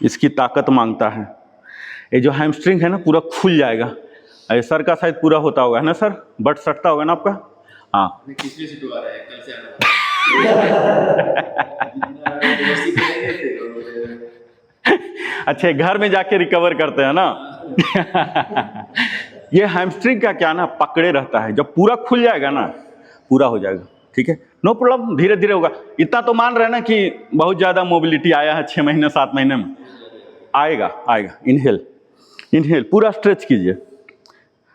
इसकी ताकत मांगता है। ये जो हैमस्ट्रिंग है ना पूरा खुल जाएगा, ये सर का शायद पूरा होता होगा, है ना सर, बट सटता होगा ना आपका, हाँ। अच्छा, घर में जाके रिकवर करते हैं ना। ये हैमस्ट्रिंग का क्या ना पकड़े रहता है, जब पूरा खुल जाएगा ना पूरा हो जाएगा। ठीक है, नो प्रॉब्लम, धीरे धीरे होगा। इतना तो मान रहे हैं ना कि बहुत ज़्यादा मोबिलिटी आया है 6 महीने 7 महीने में, आएगा आएगा। इनहेल, इनहेल, पूरा स्ट्रेच कीजिए।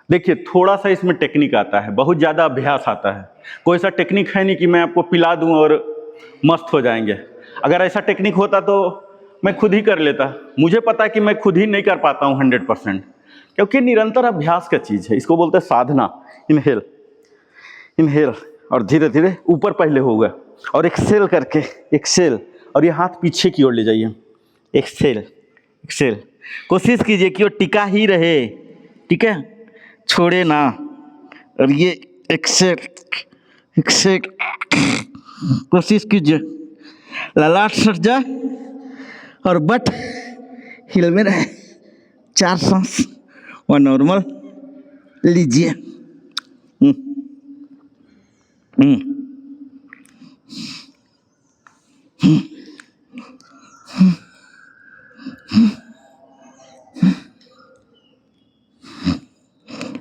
देखिए थोड़ा सा इसमें टेक्निक आता है, बहुत ज़्यादा अभ्यास आता है। कोई सा टेक्निक है नहीं कि मैं आपको पिला दूं और मस्त हो जाएंगे। अगर ऐसा टेक्निक होता तो मैं खुद ही कर लेता। मुझे पता है कि मैं खुद ही नहीं कर पाता हूँ 100%, क्योंकि निरंतर अभ्यास का चीज़ है, इसको बोलते हैं साधना। इनहेल, इनहेल, और धीरे धीरे ऊपर पहले होगा, और एक्सेल करके, एक्सेल, और ये हाथ पीछे की ओर ले जाइए। एक्सेल, एक्सेल, कोशिश कीजिए कि वो टिका ही रहे, ठीक है, छोड़े ना। और ये एक्सेल, एक्सेल, कोशिश कीजिए ललाट सट जाए और बट हिल में रहे। 4 सांस और नॉर्मल लीजिए।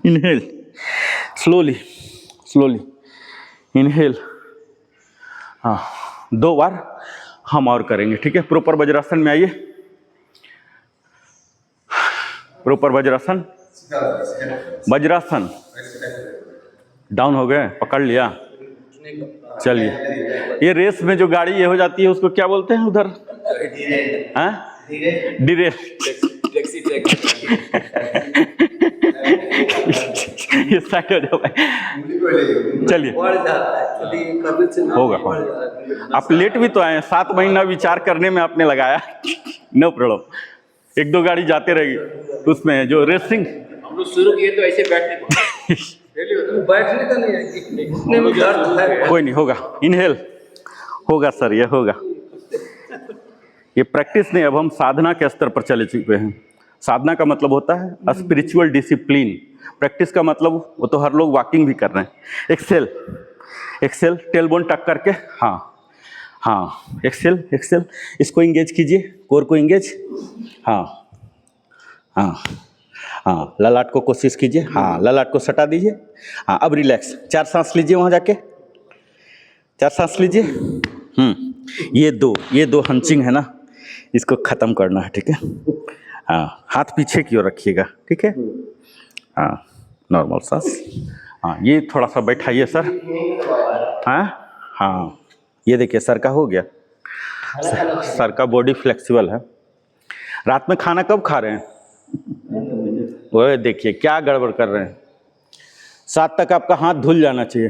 Inhale, slowly slowly, inhale. हाँ, 2 बार हम और करेंगे। ठीक है, प्रॉपर वज्रासन में आइए, प्रॉपर वज्रासन, वज्रासन। डाउन हो गए, पकड़ लिया, चलिए। ये रेस में जो गाड़ी ये हो जाती है उसको क्या बोलते हैं उधर? हाँ, डिरेल। ये साइड हो जाओ भाई, चलिए होगा। आप लेट भी तो आए, 7 महीना विचार करने में आपने लगाया। नो प्रॉब्लम, 1-2 गाड़ी जाते रहेगी उसमें जो रेसिंग। हम लोग शुरू किए तो ऐसे बैठने को, बैठने का नहीं है, घुटने में दर्द है। कोई नहीं, होगा। इनहेल, होगा सर, ये होगा। ये प्रैक्टिस नहीं, अब हम साधना के स्तर पर चले चुके हैं। साधना का मतलब होता है स्पिरिचुअल डिसिप्लिन। प्रैक्टिस का मतलब वो तो हर लोग वॉकिंग भी कर रहे हैं। एक्सेल, एक्सेल, टेलबोन टक करके, हाँ हाँ, एक्सेल, एक्सेल, इसको इंगेज कीजिए, कोर को इंगेज, हाँ हाँ हाँ, ललाट को कोशिश कीजिए, हाँ, ललाट को सटा दीजिए, हाँ। अब रिलैक्स, 4 सांस लीजिए, वहाँ जाके 4 सांस लीजिए। ये दो हंचिंग है ना, इसको ख़त्म करना है। ठीक है, हाँ, हाथ पीछे की ओर रखिएगा। ठीक है, हाँ, नॉर्मल सांस, हाँ। ये थोड़ा सा बैठाइए सर, हाँ हाँ, ये देखिए सर का हो गया, सर का बॉडी फ्लेक्सिबल है। रात में खाना कब खा रहे हैं? वो देखिए क्या गड़बड़ कर रहे हैं। 7 तक आपका हाथ धुल जाना चाहिए,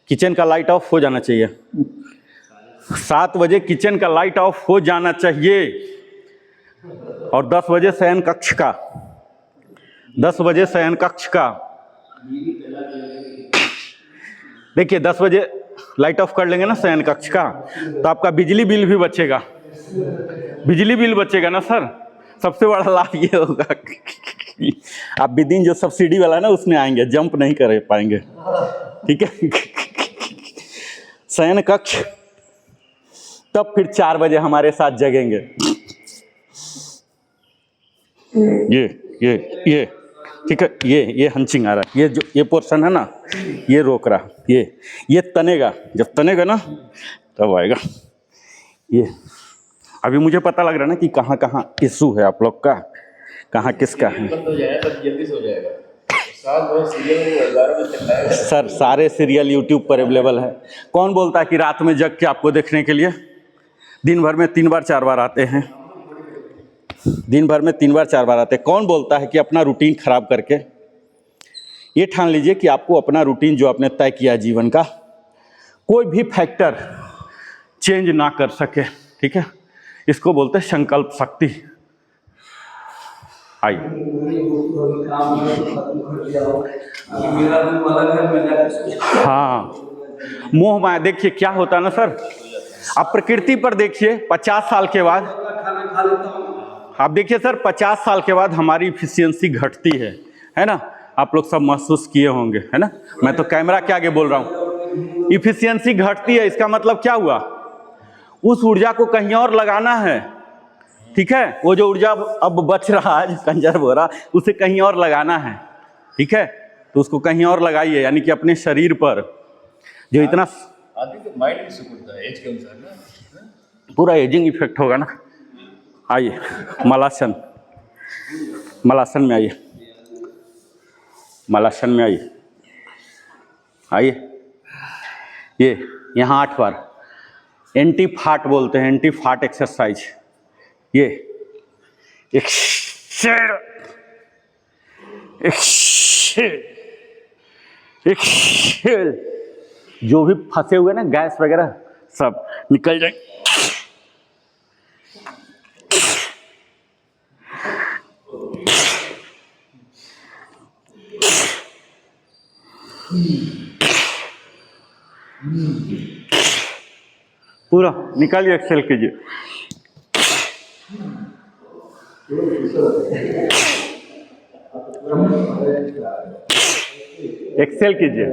किचन का लाइट ऑफ हो जाना चाहिए। 7 बजे किचन का लाइट ऑफ हो जाना चाहिए, और 10 बजे शयन कक्ष का, 10 बजे शयन कक्ष का। देखिए 10 बजे लाइट ऑफ कर लेंगे ना शयन कक्ष का, तो आपका बिजली बिल भी बचेगा, बिजली बिल बचेगा ना सर। सबसे बड़ा लाभ ये होगा आप विदिन जो सब्सिडी वाला है ना उसमें आएंगे, जंप नहीं कर पाएंगे। ठीक है, शयन कक्ष, तब फिर 4 बजे हमारे साथ जगेंगे। ये ठीक है, ये हंचिंग आ रहा है, ये जो ये पोर्शन है ना, ये रोक रहा, ये तनेगा, जब तनेगा ना तब आएगा। ये अभी मुझे पता लग रहा है ना कि कहाँ कहाँ इशू है आप लोग का, कहाँ किसका है। बंद हो जाएगा तब जल्दी से हो जाएगा। साथ बहुत सीरियल हज़ारों में चल रहा है सर सारे सीरियल यूट्यूब पर अवेलेबल है। कौन बोलता है कि रात में जग के आपको देखने के लिए? दिन भर में 3 बार 4 बार आते हैं, दिन भर में 3 बार 4 बार आते हैं। कौन बोलता है कि अपना रूटीन खराब करके? ये ठान लीजिए कि आपको अपना रूटीन जो आपने तय किया जीवन का, कोई भी फैक्टर चेंज ना कर सके, ठीक है? इसको बोलते हैं संकल्प शक्ति। आइए, हाँ, मोह माया। देखिए क्या होता है ना सर, आप प्रकृति पर देखिए 50 साल के बाद, आप देखिए सर 50 साल के बाद हमारी इफिशियंसी घटती है ना? आप लोग सब महसूस किए होंगे, है ना? मैं तो कैमरा के आगे बोल रहा हूँ, इफिशियंसी घटती है। इसका मतलब क्या हुआ? उस ऊर्जा को कहीं और लगाना है, ठीक है? वो जो ऊर्जा अब बच रहा है, कंजर्व हो रहा, उसे कहीं और लगाना है, ठीक है? तो उसको कहीं और लगाइए, यानी कि अपने शरीर पर जो इतना आदमी तो माइंड भी सिकुड़ता है एज के अनुसार ना, पूरा एजिंग इफेक्ट होगा ना। आइए मलासन, मलासन में आइए, मलासन में आइए, आइए। ये यहाँ 8 बार एंटी फाट बोलते हैं, एंटी फाट एक्सरसाइज। ये एक्सेल, एक्सेल, एक्सेल। जो भी फंसे हुए ना गैस वगैरह सब निकल जाए। पूरा निकालिए, एक्सेल कीजिए। एक्सेल कीजिए।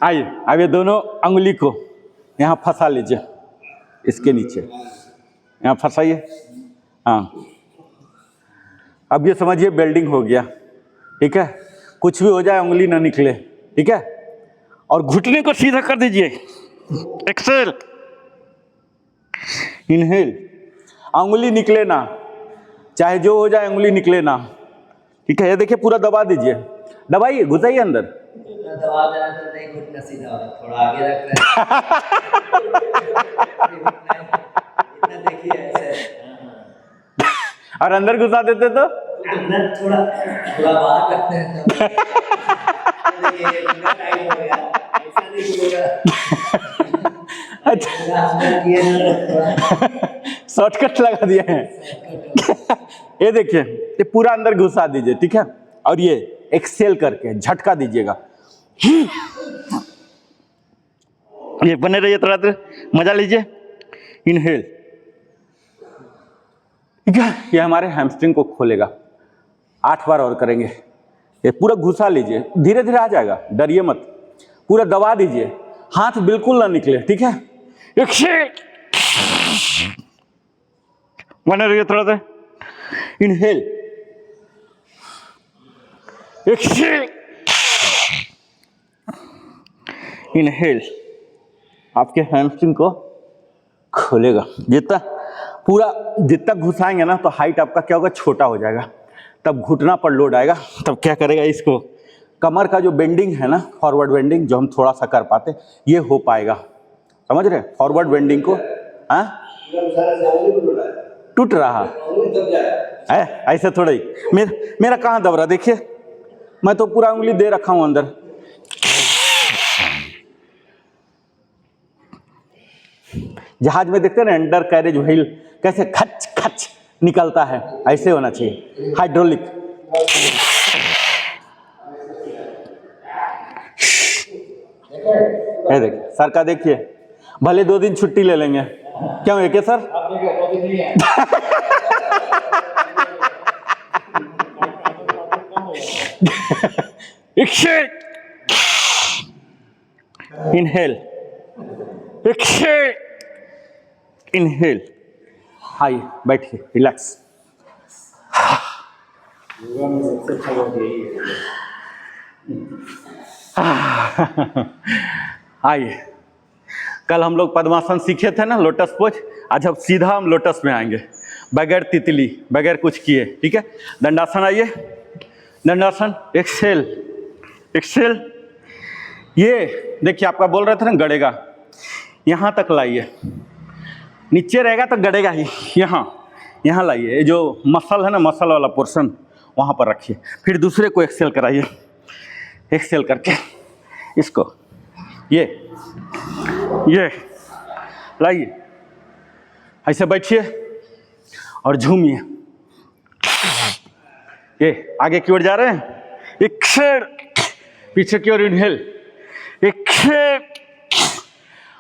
आइए, अब ये दोनों अंगुली को यहाँ फंसा लीजिए, इसके नीचे यहाँ फंसाइए। हाँ, अब ये समझिए बेल्डिंग हो गया, ठीक है? कुछ भी हो जाए उंगली ना निकले, ठीक है? और घुटने को सीधा कर दीजिए। एक्सेल, इनहेल, उंगली निकले ना, चाहे जो हो जाए उंगली निकले ना, ठीक है? ये देखिए पूरा दबा दीजिए, दबाइए, घुसाइए अंदर। दबा देना तो नहीं, घुटना सीधा होगा, थोड़ा आगे रख इतना देखिए ऐसे। और अंदर घुसा देते तो अंदर थोड़ा थोड़ा बाहर रखते हैं तो देखिए पूरा टाइट हो गया, ऐसा नहीं होगा। शॉर्टकट लगा दिए हैं। ये देखिए, ये पूरा अंदर घुसा दीजिए, ठीक है? और ये एक्सेल करके झटका दीजिएगा। ये बने रहिए, थोड़ा देर मजा लीजिए। इनहेल, ठीक है? ये हमारे हैमस्ट्रिंग को खोलेगा। 8 बार और करेंगे। ये पूरा घुसा लीजिए, धीरे धीरे आ जाएगा, डरिए मत। पूरा दबा दीजिए, हाथ बिल्कुल ना निकले, ठीक है? एक्सेल, बने रहिए थोड़ा सा। Inhale, exhale, inhale. आपके हैमस्ट्रिंग को खोलेगा। जितना घुसाएंगे ना तो हाइट आपका क्या होगा, छोटा हो जाएगा। तब घुटना पर लोड आएगा, तब क्या करेगा, इसको कमर का जो बेंडिंग है ना, फॉरवर्ड बेंडिंग जो हम थोड़ा सा कर पाते, ये हो पाएगा। समझ रहे? फॉरवर्ड बेंडिंग को, हाँ, टूट रहा है ऐसे थोड़ा ही। मेरा कहाँ दब रहा, देखिए, मैं तो पूरा उंगली दे रखा हूं अंदर। जहाज में देखते हैं ना अंडर कैरेज व्हील कैसे खच खच निकलता है, ऐसे होना चाहिए। हाइड्रोलिक, ये देखिए सर का, देखिए भले 2 दिन छुट्टी ले लेंगे, क्यों है क्या sir? Exhale, inhale, exhale, inhale. आइए बैठिए, रिलैक्स। योगा में सबसे अच्छा बात यही है। आइए, कल हम लोग पद्मासन सीखे थे ना, लोटस पोज। आज अब सीधा हम लोटस में आएंगे, बगैर तितली, बगैर कुछ किए। ठीक है, दंडासन। आइए, दंडासन। Excel, Excel. ये देखिए, आपका बोल रहे थे ना गड़ेगा, यहाँ तक लाइए। नीचे रहेगा तो गड़ेगा ही, यहाँ लाइए। ये जो मसल है ना, मसल वाला पोर्शन वहाँ पर रखिए। फिर दूसरे को एक्सेल कराइए, एक्सेल करके इसको ये लाइए। ऐसे बैठिए और झूमिए। ये आगे की ओर जा रहे हैं, एक्सेल। पीछे की ओर इनहेल, एक्सेल।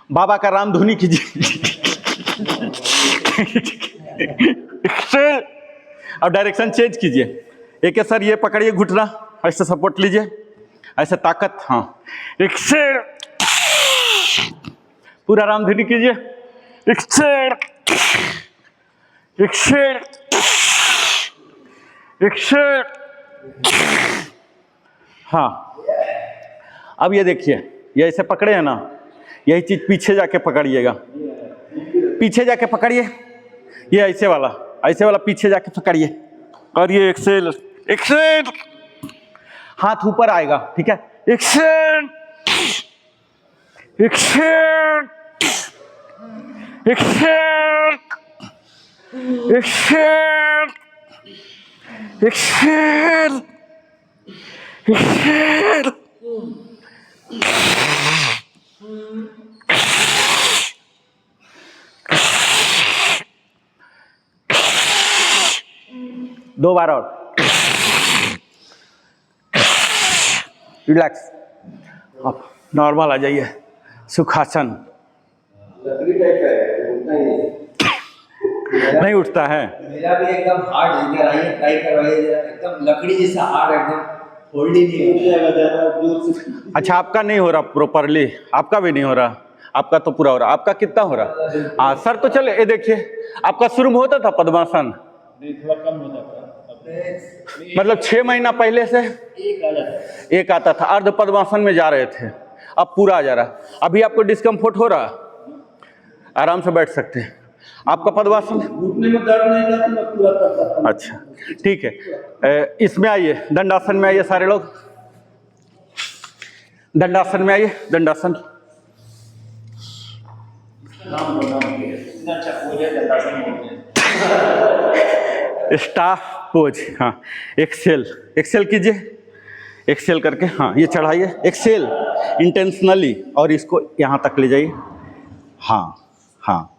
बाबा का रामधुनी कीजिए, एक्सेल। अब डायरेक्शन चेंज कीजिए। एक है सर, ये पकड़िए घुटना, ऐसे सपोर्ट लीजिए, ऐसे ताकत। हाँ, एक्सेल। पूरा रामधुनी कीजिए, एक्सेल, एक्सेल, एक्सेल। हाँ, अब ये देखिए, ये ऐसे पकड़े हैं ना, यही चीज पीछे जाके पकड़िएगा, पीछे जाके पकड़िए। ये ऐसे वाला पीछे जाके पकड़िए और ये एक्सेल, एक्सेल। हाथ ऊपर आएगा, ठीक है। Exhale, exhale, exhale, exhale, exhale, exhale. दो बार और। रिलैक्स, अब नॉर्मल आ जाइए, सुखासन। नहीं उठता है। मेरा भी एकदम हार्ड इधर आइए, ट्राई करवाइए जरा, एकदम लकड़ी जैसा हार्ड, एकदम होल्ड ही नहीं होता। अच्छा, आपका नहीं हो रहा प्रॉपरली, आपका भी नहीं हो रहा, आपका तो पूरा हो रहा। आपका कितना हो रहा? हाँ सर, तो चले। ये देखिए, आपका शुरू में होता था पद्मासन? थोड़ा कम होता था, मतलब 6 महीना पहले से एक आता था। अर्ध पद्मासन में जा रहे थे, अब पूरा आ जा रहा। अभी आपको डिस्कम्फर्ट हो रहा? आराम से बैठ सकते हैं। आपका पद्मासन घुटने में दर्द नहीं था तो मैं पूरा करता था। अच्छा, ठीक है। इसमें आइए, दंडासन में आइए सारे लोग, दंडासन में आइए, दंडासन। Staff pose. हाँ, एक्सेल, एक्सेल कीजिए, एक्सेल करके। हाँ, ये चढ़ाइए, एक्सेल इंटेंशनली, और इसको यहाँ तक ले जाइए। हाँ हाँ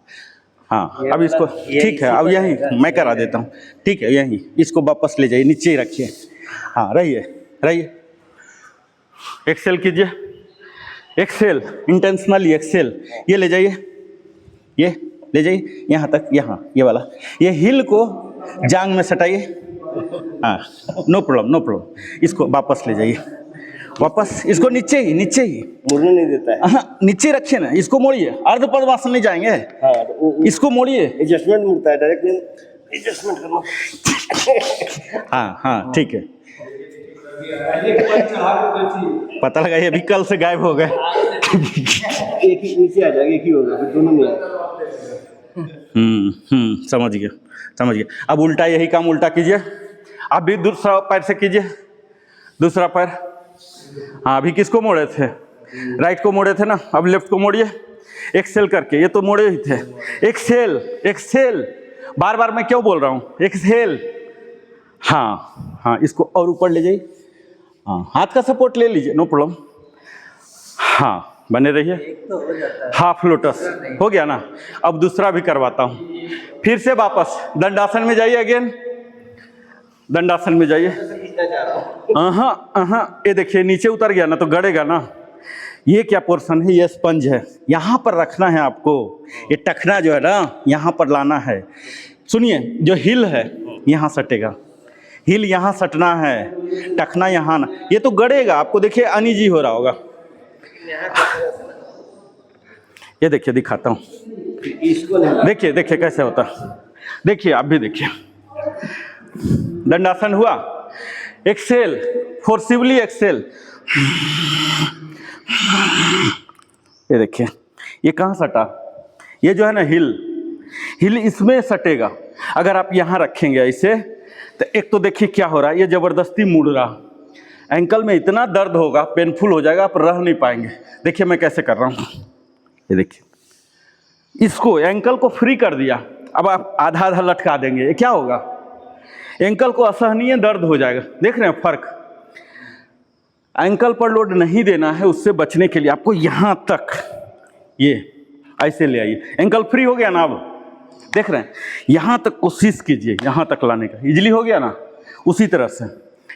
हाँ, अब इसको ठीक है। अब यहीं मैं करा देता हूँ, ठीक है। यहीं इसको वापस ले जाइए, नीचे ही रखिए। हाँ, रहिए रहिए, एक्सेल कीजिए, एक्सेल इंटेंशनली, एक्सेल। ये ले जाइए, ये ले जाइए यहाँ तक, यहाँ ये वाला। ये हिल को जांग में सटाइए। हाँ, नो प्रॉब्लम, नो प्रॉब्लम। इसको वापस ले जाइए, वापस। इसको नीचे ही, नीचे ही मुड़ने नहीं देता है। हाँ, नीचे रखिए ना, इसको मोड़िए। अर्ध पद्मासन नहीं जाएंगे। हाँ, इसको मोड़िए, एडजस्टमेंट मुड़ता है, डायरेक्ट एडजस्टमेंट करना। हाँ हाँ, ठीक है। पता लगा ये अभी कल से गायब हो गए। एक ही नीचे आ जाएगा, एक ही होगा, फिर दोनों में। समझ गया, समझ गया। अब उल्टा, यही काम उल्टा कीजिए। अब भी दूसरा पैर से कीजिए, दूसरा पैर। हाँ, अभी किसको मोड़े थे? राइट को मोड़े थे ना, अब लेफ्ट को मोड़िए, एक्सेल करके। ये तो मोड़े ही थे। Excel, Excel. बार बार मैं क्यों बोल रहा हूँ? एक्सेल। हाँ हाँ, इसको और ऊपर ले जाइए। हाँ, हाथ का सपोर्ट ले लीजिए, नो प्रॉब्लम। हाँ, बने रहिए। हाफ लोटस हो गया ना। अब दूसरा भी करवाता हूँ। फिर से वापस दंडासन में जाइए, अगेन दंडासन में जाइए। ये देखिए, नीचे उतर गया ना तो गड़ेगा ना। ये क्या पोर्शन है? ये स्पंज है, यहाँ पर रखना है आपको। ये टखना जो है ना, यहाँ पर लाना है। सुनिए, जो हिल है यहाँ सटेगा, हिल यहाँ सटना है, टखना यहाँ ना। ये तो गड़ेगा, आपको देखिए अनईजी हो रहा होगा। ये देखिए, दिखाता हूँ, देखिए देखिए कैसे होता। देखिए, आप भी देखिए। दंडासन हुआ, एक्सेल, फोर्सिबली एक्सेल। ये देखिए, ये कहाँ सटा, ये जो है ना हिल इसमें सटेगा। अगर आप यहाँ रखेंगे ऐसे, तो एक तो देखिए क्या हो रहा है, ये ज़बरदस्ती मुड़ रहा, एंकल में इतना दर्द होगा, पेनफुल हो जाएगा, आप रह नहीं पाएंगे। देखिए मैं कैसे कर रहा हूँ, ये देखिए, इसको एंकल को फ्री कर दिया, अब आप आधा आधा लटका देंगे, ये क्या होगा, एंकल को असहनीय दर्द हो जाएगा। देख रहे हैं फर्क। एंकल पर लोड नहीं देना है, उससे बचने के लिए आपको यहाँ तक ये ऐसे ले आइए, एंकल फ्री हो गया ना। अब देख रहे हैं, यहाँ तक कोशिश कीजिए, यहाँ तक लाने का, इजीली हो गया ना। उसी तरह से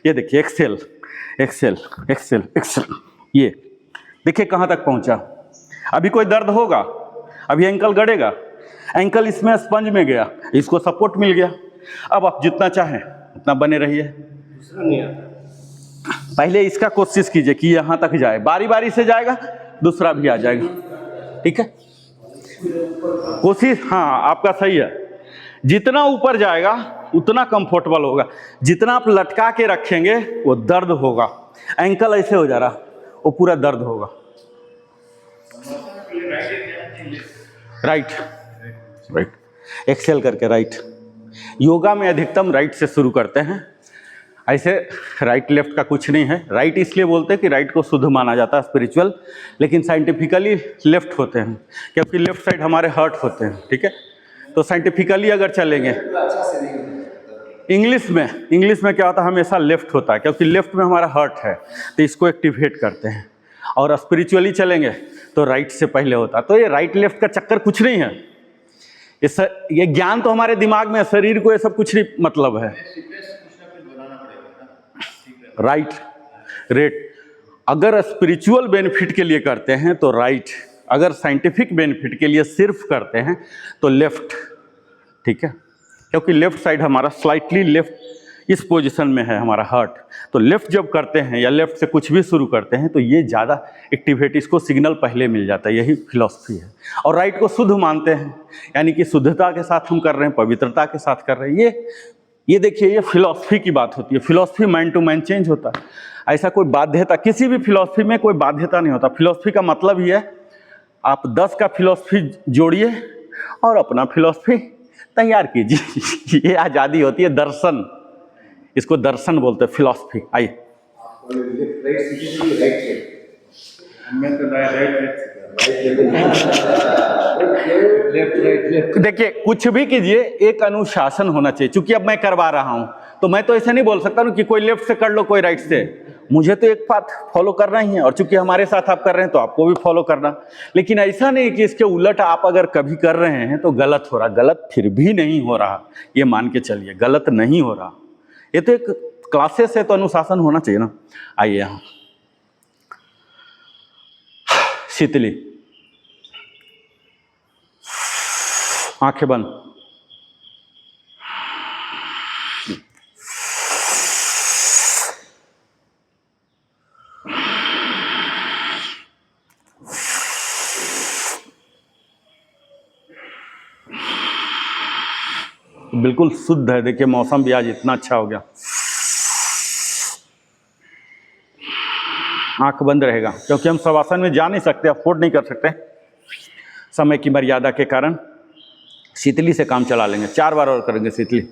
ये देखिए, एक्सेल एक्सेल एक्सेल एक्सेल, ये देखिए कहाँ तक पहुँचा। अभी कोई दर्द होगा, अभी एंकल गड़ेगा, एंकल इसमें स्पंज में गया, इसको सपोर्ट मिल गया। अब आप जितना चाहें उतना बने रहिए। दूसरा नहीं आता। पहले इसका कोशिश कीजिए कि यहाँ तक जाए, बारी बारी से जाएगा, दूसरा भी आ जाएगा, ठीक है। कोशिश, हाँ आपका सही है, जितना ऊपर जाएगा उतना कंफर्टेबल होगा। जितना आप लटका के रखेंगे वो दर्द होगा। एंकल ऐसे हो जा रहा, वो पूरा दर्द होगा। राइट राइट, एक्सेल करके राइट। योगा में अधिकतम राइट से शुरू करते हैं, ऐसे राइट लेफ्ट का कुछ नहीं है। राइट इसलिए बोलते हैं कि राइट को शुद्ध माना जाता है स्पिरिचुअल, लेकिन साइंटिफिकली लेफ्ट होते हैं, क्योंकि लेफ्ट साइड हमारे हर्ट होते हैं, ठीक है। तो साइंटिफिकली अगर चलेंगे, इंग्लिश में क्या होता है, हमेशा लेफ्ट होता है, क्योंकि लेफ्ट में हमारा हर्ट है, तो इसको एक्टिवेट करते हैं। और स्पिरिचुअली चलेंगे तो राइट से पहले होता है। तो ये राइट लेफ्ट का चक्कर कुछ नहीं है, ये ज्ञान तो हमारे दिमाग में, शरीर को ये सब कुछ नहीं मतलब है। राइट रेट, अगर स्पिरिचुअल बेनिफिट के लिए करते हैं तो राइट, अगर साइंटिफिक बेनिफिट के लिए सिर्फ करते हैं तो लेफ्ट, ठीक है। क्योंकि लेफ्ट साइड हमारा स्लाइटली लेफ्ट इस पोजीशन में है हमारा हार्ट, तो लेफ्ट जब करते हैं या लेफ्ट से कुछ भी शुरू करते हैं तो ये ज़्यादा एक्टिवेट, इसको सिग्नल पहले मिल जाता है, यही फिलॉसफी है। और राइट को शुद्ध मानते हैं, यानी कि शुद्धता के साथ हम कर रहे हैं, पवित्रता के साथ कर रहे हैं। ये देखिए, ये फिलॉसफी की बात होती है। Philosophy man to man change होता है, ऐसा कोई बाध्यता, किसी भी फिलॉसफी में कोई बाध्यता नहीं होता। फिलॉसफी का मतलब ही है आप 10 का फिलॉसफी जोड़िए और अपना फिलॉसफी तैयार कीजिए। ये आज़ादी होती है, दर्शन, इसको दर्शन बोलते हैं, फिलॉसफी। आइए, देखिए कुछ भी कीजिए, एक अनुशासन होना चाहिए। चूंकि अब मैं करवा रहा हूं तो मैं तो ऐसा नहीं बोल सकता ना कि कोई लेफ्ट से कर लो, कोई राइट से। मुझे तो एक बात फॉलो करना ही है, और चूंकि हमारे साथ आप कर रहे हैं तो आपको भी फॉलो करना। लेकिन ऐसा नहीं कि इसके उलट आप अगर कभी कर रहे हैं तो गलत हो रहा। गलत फिर भी नहीं हो रहा, ये मान के चलिए, गलत नहीं हो रहा। ये तो एक क्लासेस है, तो अनुशासन होना चाहिए ना। आइए यहाँ, शीतली, आंखें बंद, बिल्कुल शुद्ध है। देखिए मौसम भी आज इतना अच्छा हो गया। आंख बंद रहेगा, क्योंकि हम शवासन में जा नहीं सकते, अफोर्ड नहीं कर सकते समय की मर्यादा के कारण। शीतली से काम चला लेंगे, 4 बार और करेंगे शीतली।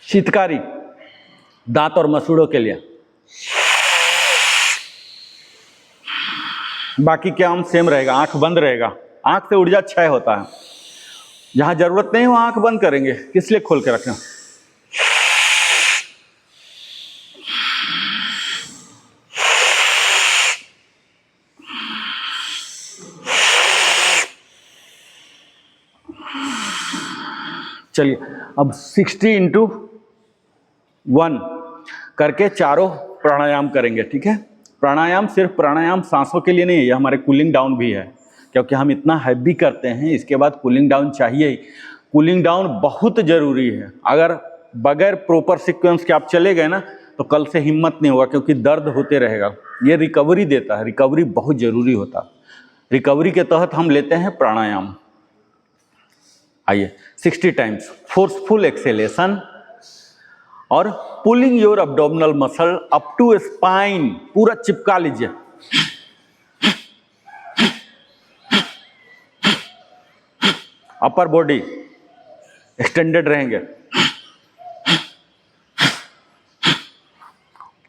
शीतकारी दांत और मसूड़ों के लिए, बाकी काम सेम रहेगा। आंख बंद रहेगा, आंख से ऊर्जा क्षय होता है। जहां जरूरत नहीं हो आंख बंद करेंगे, किस लिए खोल के रखें। चलिए अब 60x1 करके चारों प्राणायाम करेंगे, ठीक है। प्राणायाम सिर्फ प्राणायाम सांसों के लिए नहीं है, ये हमारे कूलिंग डाउन भी है, क्योंकि हम इतना हैवी करते हैं, इसके बाद कूलिंग डाउन चाहिए ही। कूलिंग डाउन बहुत ज़रूरी है। अगर बगैर प्रॉपर सीक्वेंस के आप चले गए ना तो कल से हिम्मत नहीं होगा, क्योंकि दर्द होते रहेगा। ये रिकवरी देता है, रिकवरी बहुत जरूरी होता है। रिकवरी के तहत हम लेते हैं प्राणायाम। आइए 60 टाइम्स फोर्सफुल एक्सेलेशन और pulling your abdominal muscle up to spine, पूरा चिपका लीजिए। अपर बॉडी एक्सटेंडेड रहेंगे।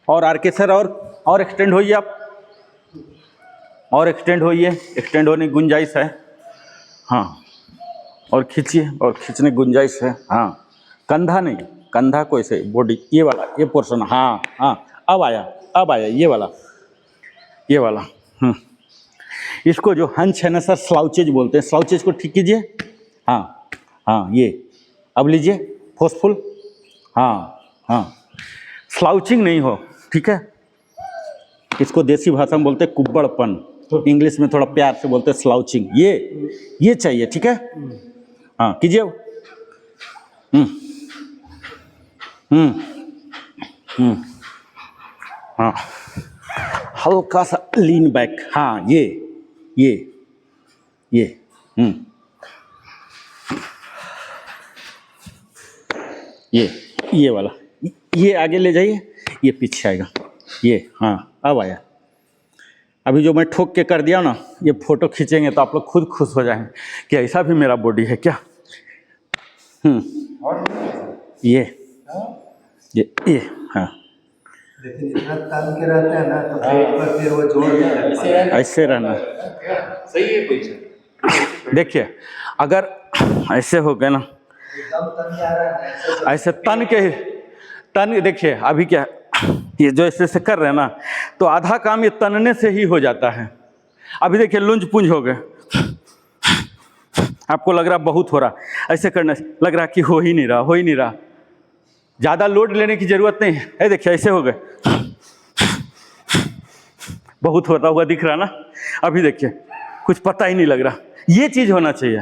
और आर के सर और एक्सटेंड होइए आप, और एक्सटेंड होइए, एक्सटेंड होने की गुंजाइश है। हाँ, और खींचिए, और खींचने की गुंजाइश है। हाँ, कंधा नहीं, कंधा को ऐसे बॉडी, ये वाला, ये पोर्शन। हाँ हाँ, अब आया ये वाला। इसको जो हंच है ना सर, स्लाउचेज बोलते हैं। स्लाउचेज को ठीक कीजिए। हाँ हाँ, ये अब लीजिए फोर्सफुल। हाँ, स्लाउचिंग नहीं हो, ठीक है। इसको देसी भाषा में बोलते हैं कुब्बड़पन, इंग्लिश में थोड़ा प्यार से बोलते हैं स्लाउचिंग। ये चाहिए, ठीक है। हाँ, कीजिए अब। हाँ, हल्का सा लीन बैक। हाँ, ये ये वाला, ये आगे ले जाइए, ये पीछे आएगा। ये हाँ, अब आया। अभी जो मैं ठोक के कर दिया ना, ये फोटो खींचेंगे तो आप लोग खुद खुश हो जाएंगे कि ऐसा भी मेरा बॉडी है क्या। ये हाँ, लेकिन इतना तन के रहता है ना तो पेट पर फिर वो जोर नहीं लगता है। ऐसे रहना सही है पीछे। देखिए, अगर ऐसे हो गए ना, एकदम तन जा रहा है ऐसे तन देखिए, अभी क्या ये जो ऐसे कर रहे हैं ना, तो आधा काम ये तनने से ही हो जाता है। अभी देखिए लुंज पुंज हो गए, आपको लग रहा बहुत हो रहा, ऐसे करने से लग रहा कि हो ही नहीं रहा। ज़्यादा लोड लेने की जरूरत नहीं है। देखिए ऐसे हो गए, बहुत होता हुआ दिख रहा ना। अभी देखिए कुछ पता ही नहीं लग रहा। ये चीज़ होना चाहिए।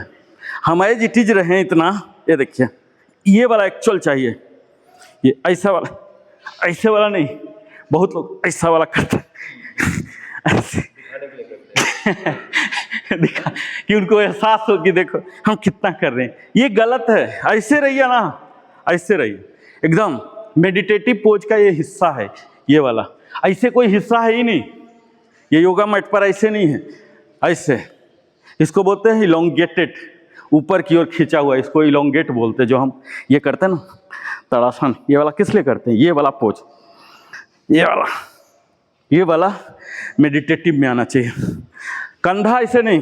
हम एज इट इज रहे इतना। ये देखिए, ये वाला एक्चुअल चाहिए। ये ऐसा वाला नहीं। बहुत लोग ऐसा वाला करते हैं ऐसे दिखा कि उनको एहसास हो कि देखो हम कितना कर रहे हैं। ये गलत है। ऐसे रहिए ना, ऐसे रहिए एकदम। मेडिटेटिव पोज का ये हिस्सा है, ये वाला। ऐसे कोई हिस्सा है ही नहीं। ये योगा मैट पर ऐसे नहीं है, ऐसे। इसको बोलते हैं इलोंगेटेड, ऊपर की ओर खींचा हुआ, इसको इलोंगेट बोलते हैं। जो हम ये करते हैं ना ताड़ासन, ये वाला किस लिए करते हैं? ये वाला पोज, ये वाला मेडिटेटिव में आना चाहिए। कंधा ऐसे नहीं,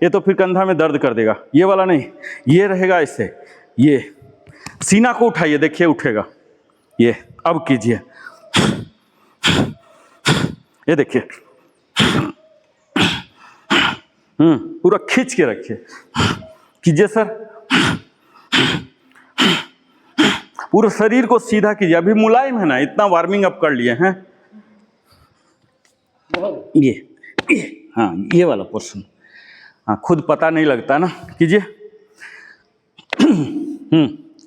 ये तो फिर कंधा में दर्द कर देगा। ये वाला नहीं, ये रहेगा ऐसे। ये सीना को उठाइए, देखिए उठेगा। ये अब कीजिए, ये देखिए, पूरा खींच के रखिए। कीजिए सर, पूरे शरीर को सीधा कीजिए। अभी मुलायम है ना, इतना वार्मिंग अप कर लिए हैं। ये हाँ, ये वाला पोर्शन। हाँ, खुद पता नहीं लगता ना। कीजिए,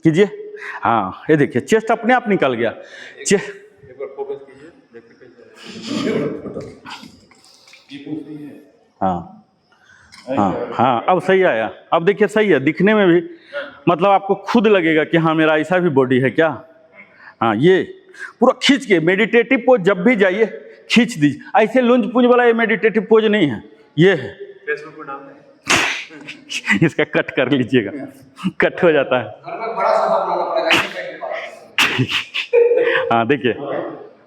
कीजिए। हाँ, ये देखिए चेस्ट अपने आप निकल गया। एक बार फोकस कीजिए, देखिए कैसे। हाँ, अब सही आया। अब देखिए सही है, दिखने में भी मतलब आपको खुद लगेगा कि हाँ मेरा ऐसा भी बॉडी है क्या। हाँ, ये पूरा खींच के मेडिटेटिव पोज जब भी जाइए खींच दीजिए। ऐसे लुंज पुंज वाला ये मेडिटेटिव पोज नहीं है, ये है। फेसबुक पे डालते हैं। इसका कट कर लीजिएगा, कट हो जाता है। घर में बड़ा सोफा बनाना पड़ेगा। हाँ, देखिए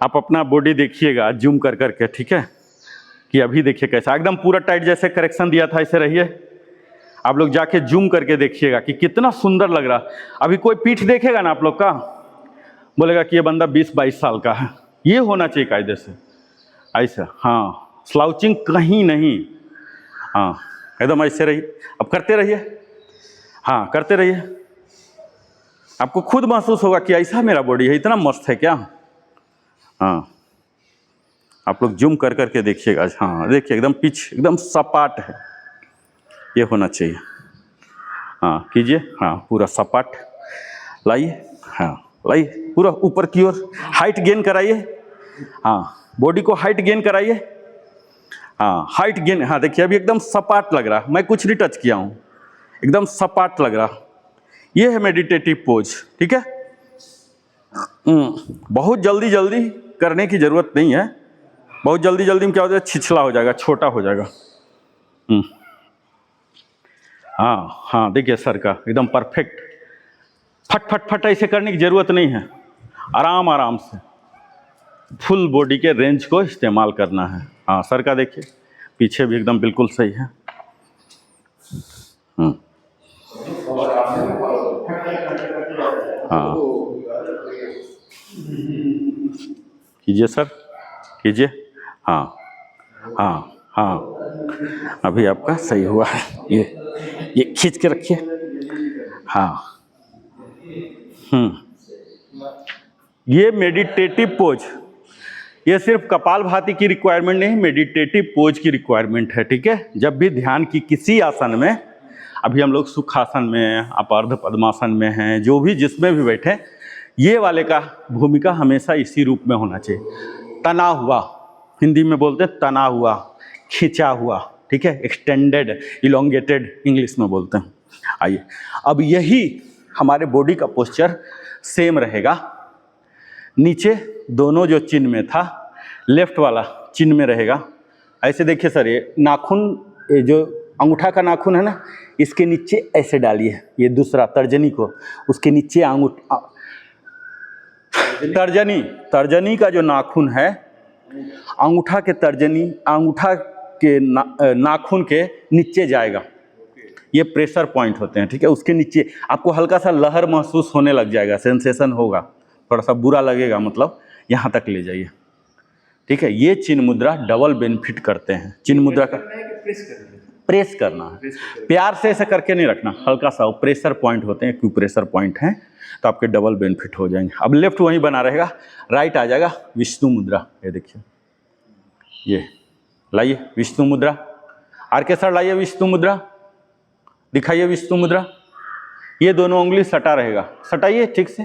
आप अपना बॉडी देखिएगा जूम कर करके, ठीक है। कि अभी देखिए कैसा एकदम पूरा टाइट, जैसे करेक्शन दिया था ऐसे रहिए। आप लोग जाके जूम करके देखिएगा कि कितना सुंदर लग रहा। अभी कोई पीठ देखेगा ना आप लोग का, बोलेगा कि ये बंदा 20-22 साल का है। ये होना चाहिए कायदे से ऐसा। हाँ, स्लाउचिंग कहीं नहीं। हाँ, एकदम ऐसे रहिए। अब करते रहिए। हाँ, करते रहिए। आपको खुद महसूस होगा कि ऐसा मेरा बॉडी है, इतना मस्त है क्या। हाँ, आप लोग जूम कर करके देखिएगा। हाँ, देखिए एकदम पिच एकदम सपाट है। ये होना चाहिए। हाँ, कीजिए। हाँ, पूरा सपाट लाइए। हाँ, लाइए पूरा ऊपर की ओर, हाइट गेन कराइए। हाँ, बॉडी को हाइट गेन कराइए। हाँ, हाइट गेन, हाँ देखिए अभी एकदम सपाट लग रहा, मैं कुछ नहीं टच किया हूँ, एकदम सपाट लग रहा। ये है मेडिटेटिव पोज, ठीक है। बहुत जल्दी जल्दी करने की जरूरत नहीं है, बहुत जल्दी जल्दी में क्या हो जाएगा, छिछला हो जाएगा, छोटा हो जाएगा। हाँ हाँ, देखिए सर का एकदम परफेक्ट, फट फट फट ऐसे करने की जरूरत नहीं है, आराम आराम से फुल बॉडी के रेंज को इस्तेमाल करना है। हाँ सर का देखिए, पीछे भी एकदम बिल्कुल सही है। हाँ कीजिए सर, कीजिए। हाँ हाँ हाँ, अभी आपका सही हुआ है। ये खींच के रखिए। हाँ, ये मेडिटेटिव पोज, ये सिर्फ कपालभाति की रिक्वायरमेंट नहीं, मेडिटेटिव पोज की रिक्वायरमेंट है, ठीक है। जब भी ध्यान की किसी आसन में, अभी हम लोग सुखासन में, आप अर्ध पद्मासन में हैं, जो भी जिसमें भी बैठे, ये वाले का भूमिका हमेशा इसी रूप में होना चाहिए। तना हुआ, हिंदी में बोलते हैं तना हुआ, खींचा हुआ, ठीक है, एक्सटेंडेड, इलोंगेटेड इंग्लिश में बोलते हैं। आइए, अब यही हमारे बॉडी का पोस्चर सेम रहेगा। नीचे दोनों जो चिन्ह में था, लेफ्ट वाला चिन्ह में रहेगा। ऐसे देखिए सर, ये नाखून, ये जो अंगूठा का नाखून है ना, इसके नीचे ऐसे डालिए, ये दूसरा तर्जनी को, उसके नीचे तर्जनी का जो नाखून है, अंगूठा के तर्जनी, अंगूठा के नाखून के नीचे जाएगा। ये प्रेशर पॉइंट होते हैं, ठीक है। उसके नीचे आपको हल्का सा लहर महसूस होने लग जाएगा, सेंसेशन होगा, थोड़ा सा बुरा लगेगा, मतलब यहाँ तक ले जाइए, ठीक है। ये चिन्ह मुद्रा डबल बेनिफिट करते हैं। चिन्ह मुद्रा का प्रेस करना है, प्यार से ऐसा करके नहीं रखना, हल्का सा, प्रेशर पॉइंट होते हैं, क्यों प्रेशर पॉइंट हैं, तो आपके डबल बेनिफिट हो जाएंगे। अब लेफ्ट वहीं बना रहेगा, राइट आ जाएगा विष्णु मुद्रा। ये देखिए, ये लाइए विष्णु मुद्रा, आर के सर लाइए विष्णु मुद्रा, दिखाइए विष्णु मुद्रा। ये दोनों उंगली सटा रहेगा, सटाइए ठीक से,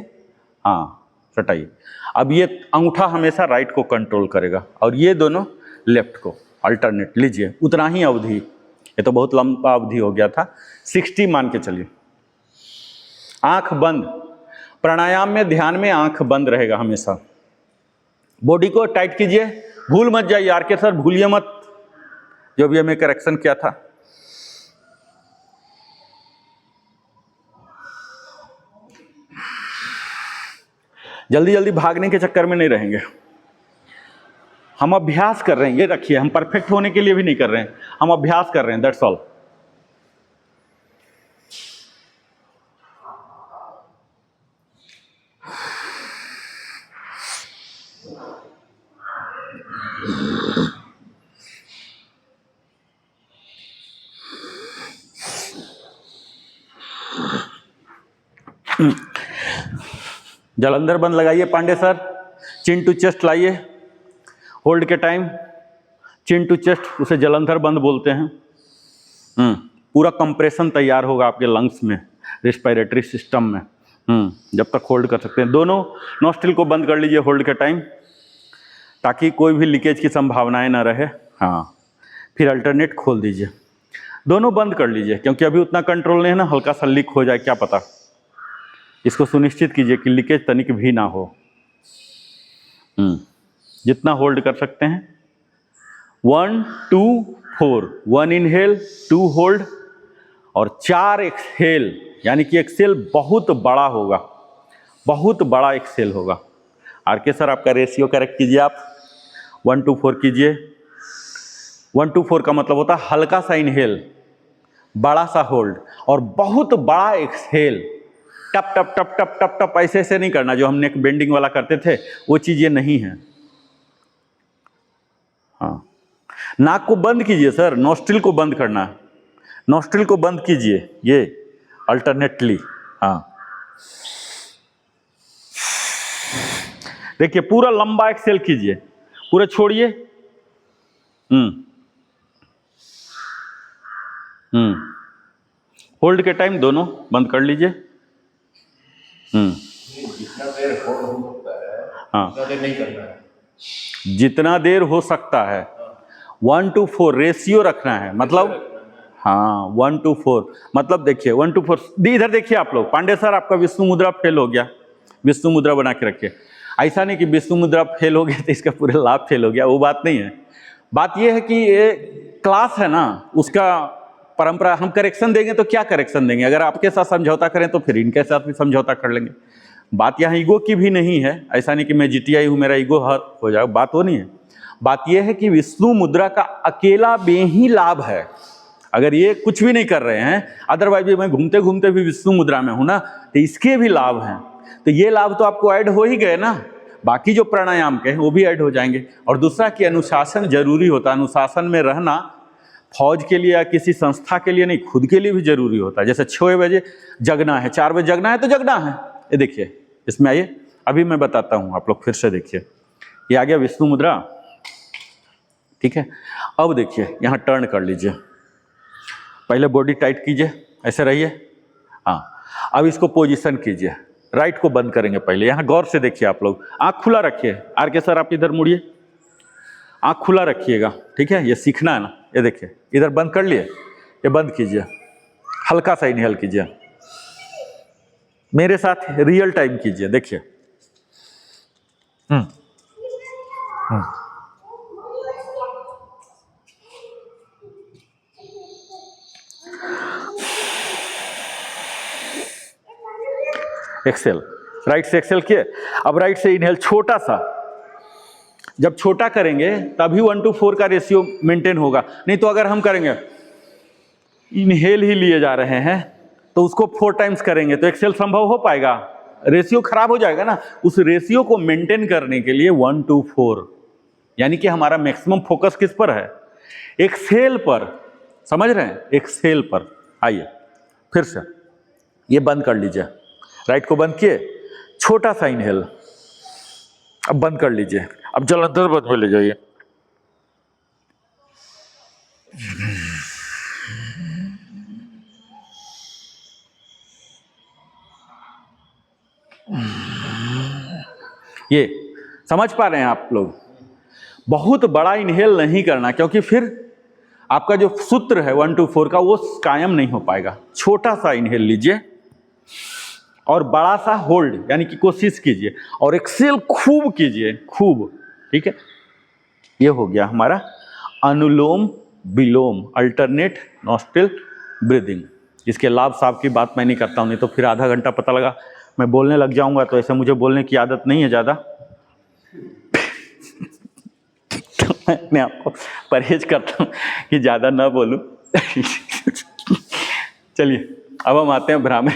हाँ सटाइए। अब ये अंगूठा हमेशा राइट को कंट्रोल करेगा और ये दोनों लेफ्ट को, अल्टरनेट लीजिए। उतना ही अवधि, ये तो बहुत लंबा अवधि हो गया था, 60 मान के चलिए। आंख बंद, प्राणायाम में, ध्यान में आंख बंद रहेगा हमेशा। बॉडी को टाइट कीजिए, भूल मत जाइए, आर के सर भूलिए मत, जो भी हमें करेक्शन किया था। जल्दी जल्दी भागने के चक्कर में नहीं रहेंगे, हम अभ्यास कर रहे हैं, ये रखिए, हम परफेक्ट होने के लिए भी नहीं कर रहे हैं, हम अभ्यास कर रहे हैं, दैट्स ऑल। जलंधर बंद लगाइए Pandey sir, chin to chest लाइए, होल्ड के टाइम चिन टू चेस्ट, उसे जलंधर बंद बोलते हैं। पूरा कंप्रेशन तैयार होगा आपके लंग्स में, रेस्पिरेटरी सिस्टम में, जब तक होल्ड कर सकते हैं। दोनों नॉस्ट्रिल को बंद कर लीजिए होल्ड के टाइम, ताकि कोई भी लीकेज की संभावनाएं ना रहे। हाँ, फिर अल्टरनेट खोल दीजिए, दोनों बंद कर लीजिए, क्योंकि अभी उतना कंट्रोल नहीं है ना, हल्का सा लीक हो जाए क्या पता, इसको सुनिश्चित कीजिए कि लीकेज तनिक भी ना हो। जितना होल्ड कर सकते हैं, 1 2 4, 1 इनहेल, 2 होल्ड और 4 एक्सहेल, यानी कि एक्सेल बहुत बड़ा होगा, बहुत बड़ा एक्सेल होगा। आर के सर आपका रेशियो करेक्ट कीजिए, आप 1 to 4 कीजिए। 1 to 4 का मतलब होता है हल्का सा इनहेल, बड़ा सा होल्ड और बहुत बड़ा एक्सहेल। टप टप टप टप टप टप ऐसे ऐसे नहीं करना, जो हम नेक बेंडिंग वाला करते थे, वो चीज ये नहीं है। हाँ, नाक को बंद कीजिए सर, नॉस्ट्रिल को बंद करना है, नॉस्ट्रिल को बंद कीजिए, ये अल्टरनेटली। हाँ, देखिए पूरा लंबा एक्सेल कीजिए, पूरा छोड़िए। होल्ड के टाइम दोनों बंद कर लीजिए। जितना देर होल्ड हो सकता है हाँ उतना देर नहीं करना है। जितना देर हो सकता है 1:4 रेशियो रखना है, मतलब हाँ 1:4 मतलब देखिए 1:4। इधर देखिए आप लोग, पांडे सर आपका विष्णु मुद्रा फेल हो गया, विष्णु मुद्रा बना के रखिए। ऐसा नहीं कि विष्णु मुद्रा फेल हो गया तो इसका पूरा लाभ फेल हो गया, वो बात नहीं है। बात यह है कि ये क्लास है ना, उसका परंपरा, हम करेक्शन देंगे तो क्या करेक्शन देंगे? अगर आपके साथ समझौता करें तो फिर इनके साथ भी समझौता कर लेंगे। बात यहाँ ईगो की भी नहीं है, ऐसा नहीं कि मैं जीटीआई हूँ मेरा ईगो हर हो जाए, बात वो नहीं है। बात यह है कि विष्णु मुद्रा का अकेला में ही लाभ है। अगर ये कुछ भी नहीं कर रहे हैं, अदरवाइज भी मैं घूमते घूमते भी विष्णु मुद्रा में हूं ना, तो इसके भी लाभ हैं। तो ये लाभ तो आपको ऐड हो ही गए ना, बाकी जो प्राणायाम के हैं वो भी ऐड हो जाएंगे। और दूसरा कि अनुशासन जरूरी होता है। अनुशासन में रहना फौज के लिए या किसी संस्था के लिए नहीं, खुद के लिए भी जरूरी होता है। जैसे 6 बजे जगना है, 4 बजे जगना है तो जगना है। ये देखिए, इसमें आइए, अभी मैं बताता हूँ, आप लोग फिर से देखिए। ये आ गया विष्णु मुद्रा, ठीक है। अब देखिए यहाँ टर्न कर लीजिए, पहले बॉडी टाइट कीजिए, ऐसे रहिए। हाँ, अब इसको पोजीशन कीजिए, राइट को बंद करेंगे पहले। यहाँ गौर से देखिए आप लोग, आँख खुला रखिए। आर के सर आप इधर मुड़िए, आँख खुला रखिएगा, ठीक है। ये सीखना है ना। ये देखिए, इधर बंद कर लिए, ये बंद कीजिए, हल्का सा इनहेल कीजिए, मेरे साथ रियल टाइम कीजिए। देखिए एक्सेल, राइट से एक्सेल किए। अब राइट से इनहेल छोटा सा, जब छोटा करेंगे तभी 1:4 का रेशियो मेंटेन होगा। नहीं तो अगर हम करेंगे इनहेल ही लिए जा रहे हैं तो उसको 4 टाइम्स करेंगे तो एक्सेल संभव हो पाएगा? रेशियो खराब हो जाएगा ना। उस रेशियो को मेंटेन करने के लिए 1:4, यानी कि हमारा मैक्सिमम फोकस किस पर है? एक्सेल पर। समझ रहे हैं? एक्सेल पर। आइए फिर से, ये बंद कर लीजिए, राइट को बंद किए, छोटा सा इनहेल, अब बंद कर लीजिए। अब जलंधर बंद में ले जाइए, ये समझ पा रहे हैं आप लोग? बहुत बड़ा इनहेल नहीं करना, क्योंकि फिर आपका जो सूत्र है 1:4 का वो कायम नहीं हो पाएगा। छोटा सा इनहेल लीजिए और बड़ा सा होल्ड, यानी कि कोशिश कीजिए, और एक्सेल खूब कीजिए, खूब, ठीक है। ये हो गया हमारा अनुलोम विलोम, अल्टरनेट नॉस्ट्रिल ब्रीदिंग। इसके लाभ साहब की बात मैं नहीं करता हूँ, नहीं तो फिर आधा घंटा पता लगा मैं बोलने लग जाऊंगा, तो ऐसे मुझे बोलने की आदत नहीं है ज़्यादा। तो मैं अपने आप को परहेज करता हूँ कि ज़्यादा ना बोलूँ। चलिए अब हम आते हैं भ्रामरी।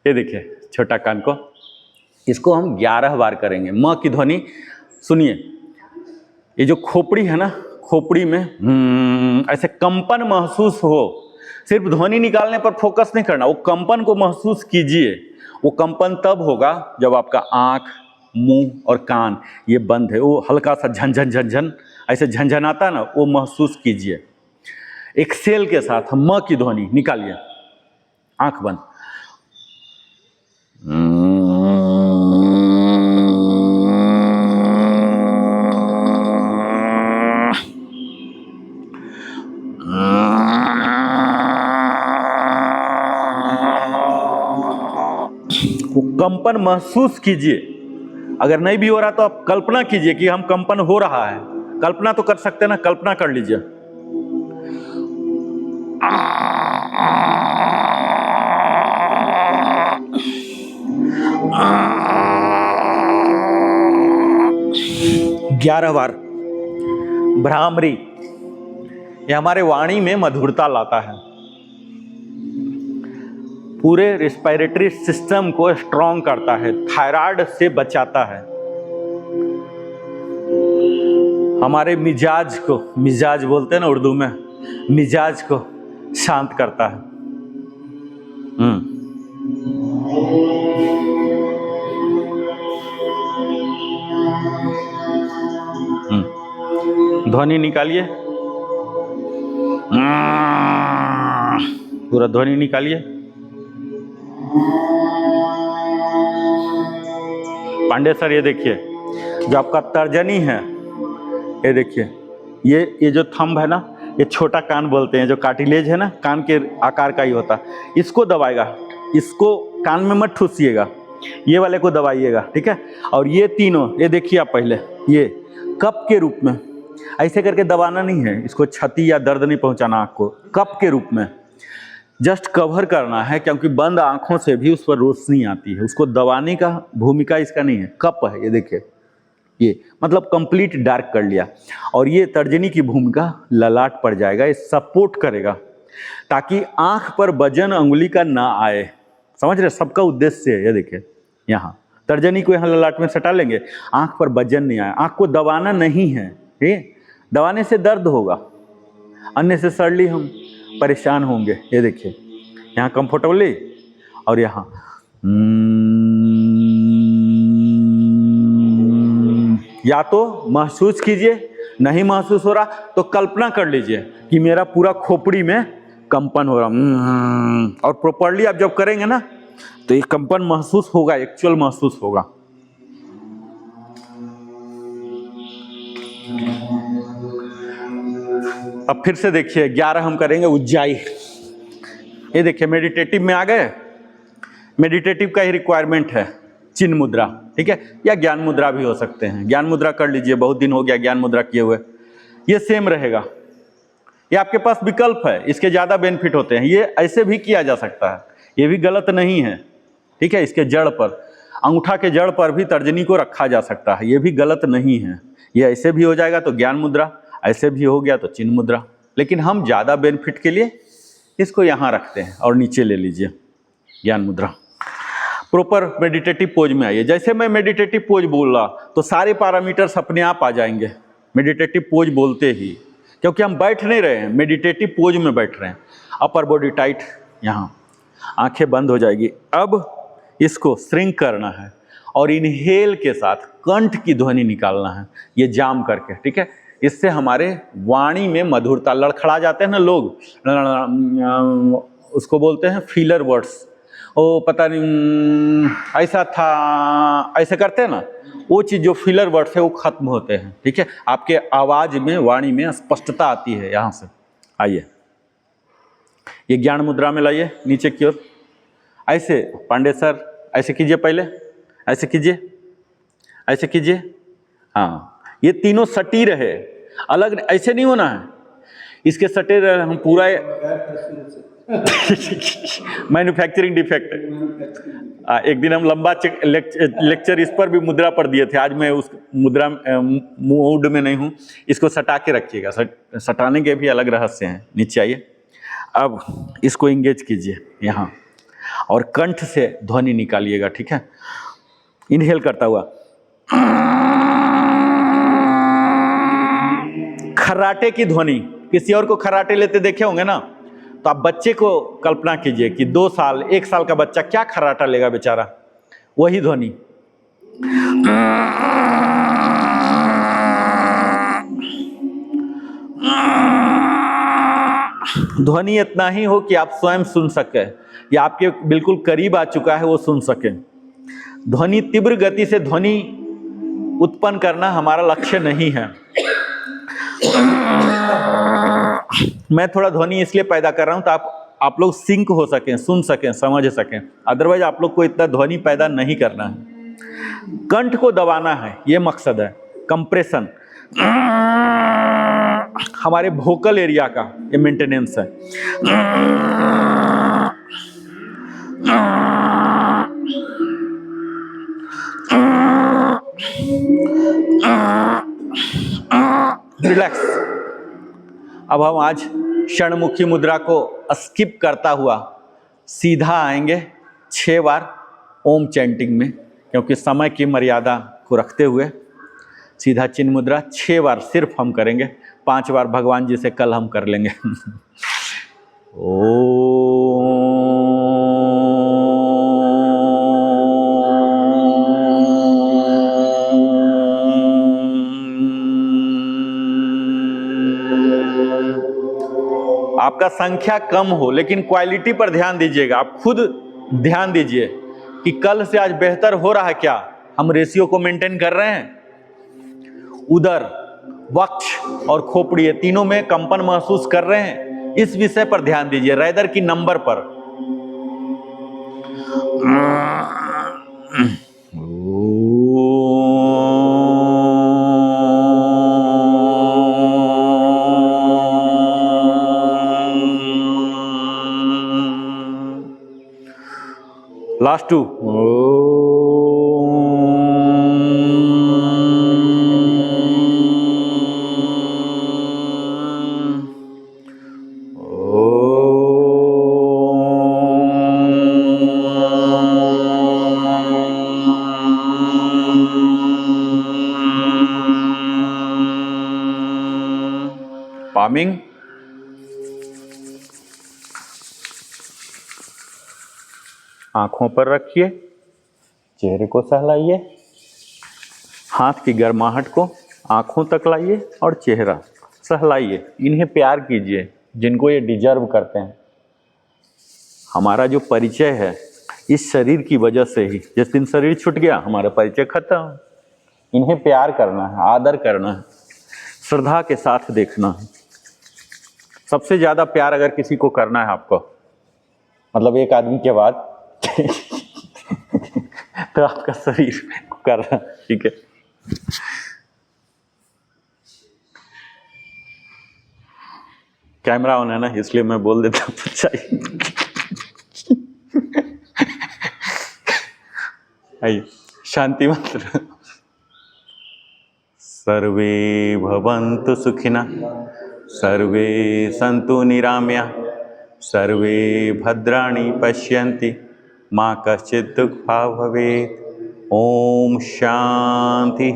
ये देखिए छोटा कान को, इसको हम 11 बार करेंगे। म की ध्वनि सुनिए, ये जो खोपड़ी है ना, खोपड़ी में ऐसे कंपन महसूस हो। सिर्फ ध्वनि निकालने पर फोकस नहीं करना, वो कंपन को महसूस कीजिए। वो कंपन तब होगा जब आपका आँख, मुंह और कान ये बंद है। वो हल्का सा झनझन झनझन ऐसे झनझनाता है ना, वो महसूस कीजिए। एक्सेल के साथ म की ध्वनि निकालिए, आँख बंद। वो कंपन महसूस कीजिए। अगर नहीं भी हो रहा तो आप कल्पना कीजिए कि हम कंपन हो रहा है। कल्पना तो कर सकते हैं ना, कल्पना कर लीजिए। ग्यारह बार भ्रामरी, ये हमारे वाणी में मधुरता लाता है, पूरे रेस्पिरेटरी सिस्टम को स्ट्रॉन्ग करता है, थायराइड से बचाता है, हमारे मिजाज को, मिजाज बोलते हैं ना उर्दू में, मिजाज को शांत करता है। ध्वनि निकालिए, पूरा ध्वनि निकालिए। पांडे सर ये देखिए, जो आपका तर्जनी है, ये देखिए, ये जो थंब है ना, ये छोटा कान बोलते हैं, जो कार्टिलेज है ना, कान के आकार का ही होता है, इसको दबाएगा, इसको कान में मत ठूसिएगा, ये वाले को दबाइएगा, ठीक है। और ये तीनों, ये देखिए आप पहले, ये कप के रूप में ऐसे करके दबाना नहीं है, इसको क्षति या दर्द नहीं पहुंचाना आँख को, कप के रूप में जस्ट कवर करना है, क्योंकि बंद आँखों से भी उस पर रोशनी आती है, उसको दबाने का भूमिका इसका नहीं है। कप है, ये देखिए, ये मतलब कंप्लीट डार्क कर लिया। और ये तर्जनी की भूमिका ललाट पर जाएगा, ये सपोर्ट करेगा ताकि आँख पर वजन अंगुली का ना आए, समझ रहे, सबका उद्देश्य है। ये देखिए, यहाँ तर्जनी को यहाँ ललाट में सटा लेंगे, आँख पर वजन नहीं आए, आँख को दबाना नहीं है, ठीक, दबाने से दर्द होगा, अननेसेसरली हम परेशान होंगे। ये देखिए, यहाँ कंफर्टेबली, और यहाँ या तो महसूस कीजिए, नहीं महसूस हो रहा तो कल्पना कर लीजिए कि मेरा पूरा खोपड़ी में कंपन हो रहा, और प्रॉपर्ली आप जब करेंगे ना तो ये कंपन महसूस होगा, एक्चुअल महसूस होगा। अब फिर से देखिए, 11 हम करेंगे उज्जाई। ये देखिए, मेडिटेटिव में आ गए, मेडिटेटिव का ही रिक्वायरमेंट है चिन्ह मुद्रा, ठीक है, या ज्ञान मुद्रा भी हो सकते हैं। ज्ञान मुद्रा कर लीजिए, बहुत दिन हो गया ज्ञान मुद्रा किए हुए, ये सेम रहेगा, ये आपके पास विकल्प है, इसके ज़्यादा बेनिफिट होते हैं। ये ऐसे भी किया जा सकता है, ये भी गलत नहीं है, ठीक है। इसके जड़ पर, अंगूठा के जड़ पर भी तर्जनी को रखा जा सकता है, ये भी गलत नहीं है। ये ऐसे भी हो जाएगा तो ज्ञान मुद्रा, ऐसे भी हो गया तो चिन्ह मुद्रा, लेकिन हम ज़्यादा बेनिफिट के लिए इसको यहाँ रखते हैं और नीचे ले लीजिए ज्ञान मुद्रा। प्रॉपर मेडिटेटिव पोज में आइए। जैसे मैं मेडिटेटिव पोज बोल रहा तो सारे पैरामीटर्स अपने आप आ जाएंगे मेडिटेटिव पोज बोलते ही, क्योंकि हम बैठ नहीं रहे हैं, मेडिटेटिव पोज में बैठ रहे हैं। अपर बॉडी टाइट, यहाँ आंखें बंद हो जाएगी। अब इसको श्रिंक करना है और इनहेल के साथ कंठ की ध्वनि निकालना है, ये जाम करके, ठीक है। इससे हमारे वाणी में मधुरता, लड़खड़ा जाते हैं ना लोग, उसको बोलते हैं फीलर वर्ड्स, ओ पता नहीं ऐसा था, ऐसे करते हैं ना, वो चीज़ जो फीलर वर्ड्स है वो खत्म होते हैं, ठीक है। आपके आवाज़ में, वाणी में स्पष्टता आती है। यहाँ से आइए, ये ज्ञान मुद्रा में लाइए नीचे की ओर, ऐसे पांडे सर ऐसे कीजिए, पहले ऐसे कीजिए, ऐसे कीजिए, हाँ, ये तीनों सटी रहे, अलग ऐसे नहीं होना है, इसके सटे रहे। हम पूरा मैन्युफैक्चरिंग डिफेक्ट है। एक दिन हम लंबा लेक्चर इस पर भी मुद्रा पर दिए थे, आज मैं उस मुद्रा मूड में नहीं हूँ, इसको सटा के रखिएगा, सटाने के भी अलग रहस्य हैं। नीचे आइए, अब इसको इंगेज कीजिए यहाँ और कंठ से ध्वनि निकालिएगा, ठीक है। इनहेल करता हुआ, खर्राटे की ध्वनि, किसी और को खर्राटे लेते देखे होंगे ना, तो आप बच्चे को कल्पना कीजिए कि 2 साल 1 साल का बच्चा क्या खर्राटा लेगा बेचारा, वही ध्वनि। ध्वनि इतना ही हो कि आप स्वयं सुन सके, या आपके बिल्कुल करीब आ चुका है वो सुन सके। ध्वनि, तीव्र गति से ध्वनि उत्पन्न करना हमारा लक्ष्य नहीं है। मैं थोड़ा ध्वनि इसलिए पैदा कर रहा हूं तो आप लोग सिंक हो सकें, सुन सकें, समझ सकें, अदरवाइज आप लोग को इतना ध्वनि पैदा नहीं करना है। कंठ को दबाना है, ये मकसद है। कंप्रेशन हमारे वोकल एरिया का ये मेंटेनेंस है। रिलैक्स। अब हम आज षणमुखी मुद्रा को स्किप करता हुआ सीधा आएंगे 6 बार ओम चैंटिंग में, क्योंकि समय की मर्यादा को रखते हुए सीधा चिन्ह मुद्रा 6 बार सिर्फ हम करेंगे। 5 बार भगवान जी से कल हम कर लेंगे। आपका संख्या कम हो लेकिन क्वालिटी पर ध्यान दीजिएगा। आप खुद ध्यान दीजिए कि कल से आज बेहतर हो रहा है क्या, हम रेशियो को मेंटेन कर रहे हैं? उदर, वक्ष और खोपड़ी, ये तीनों में कंपन महसूस कर रहे हैं? इस विषय पर ध्यान दीजिए, रेदर की नंबर पर। Last two. पामिंग। आंखों पर रखिए, चेहरे को सहलाइए, हाथ की गर्माहट को आंखों तक लाइए और चेहरा सहलाइए। इन्हें प्यार कीजिए जिनको ये डिजर्व करते हैं। हमारा जो परिचय है इस शरीर की वजह से ही, जिस दिन शरीर छूट गया हमारा परिचय खत्म। इन्हें प्यार करना है, आदर करना है, श्रद्धा के साथ देखना है। सबसे ज्यादा प्यार अगर किसी को करना है आपको, मतलब एक आदमी के बाद तो आपका शरीर कर रहा है, ठीक है। कैमरा ऑन है ना, इसलिए मैं बोल देता हूँ सच्चाई। आइए, शांति मंत्र। सर्वे भवन्तु सुखिनः, सर्वे सन्तु निरामया, सर्वे भद्राणि पश्यन्ति, मा कश्चित् दुःखभाग् भवेत्। ओम शांति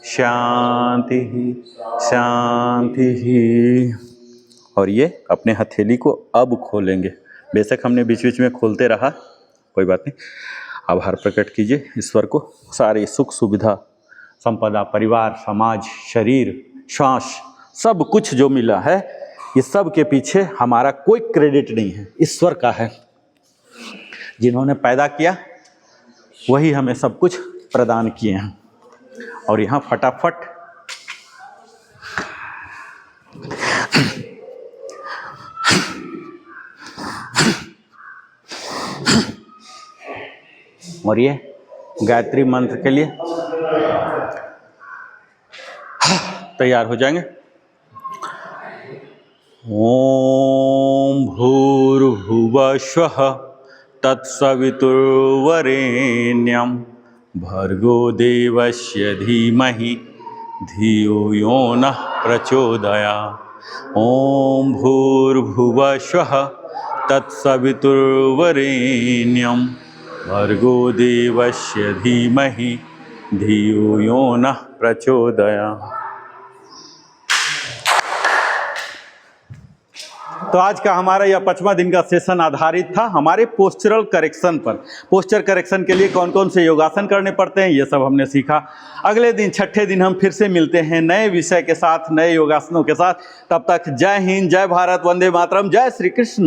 शांति शांति। और ये अपने हथेली को अब खोलेंगे। बेशक हमने बीच बीच में खोलते रहा, कोई बात नहीं। आभार प्रकट कीजिए ईश्वर को, सारी सुख सुविधा संपदा, परिवार, समाज, शरीर, श्वास, सब कुछ जो मिला है, ये सब के पीछे हमारा कोई क्रेडिट नहीं है, ईश्वर का है। जिन्होंने पैदा किया वही हमें सब कुछ प्रदान किए हैं। और यहाँ फटाफट और ये गायत्री मंत्र के लिए तैयार हो जाएंगे। ओम भूर्भुवः स्वः तत्सवितुर्वरेण्यं भर्गो देवस्य धीमहि धियो यो नः प्रचोदयात्। ओम भूर्भुवः स्वः तत्सवितुर्वरेण्यं भर्गो देवस्य धीमहि धियो यो नः प्रचोदयात्। तो आज का हमारा यह 5वां दिन का सेशन आधारित था हमारे पोस्चरल करेक्शन पर। पोस्चर करेक्शन के लिए कौन कौन से योगासन करने पड़ते हैं ये सब हमने सीखा। अगले दिन 6ठे दिन हम फिर से मिलते हैं नए विषय के साथ, नए योगासनों के साथ। तब तक जय हिंद, जय भारत, वंदे मातरम, जय श्री कृष्ण।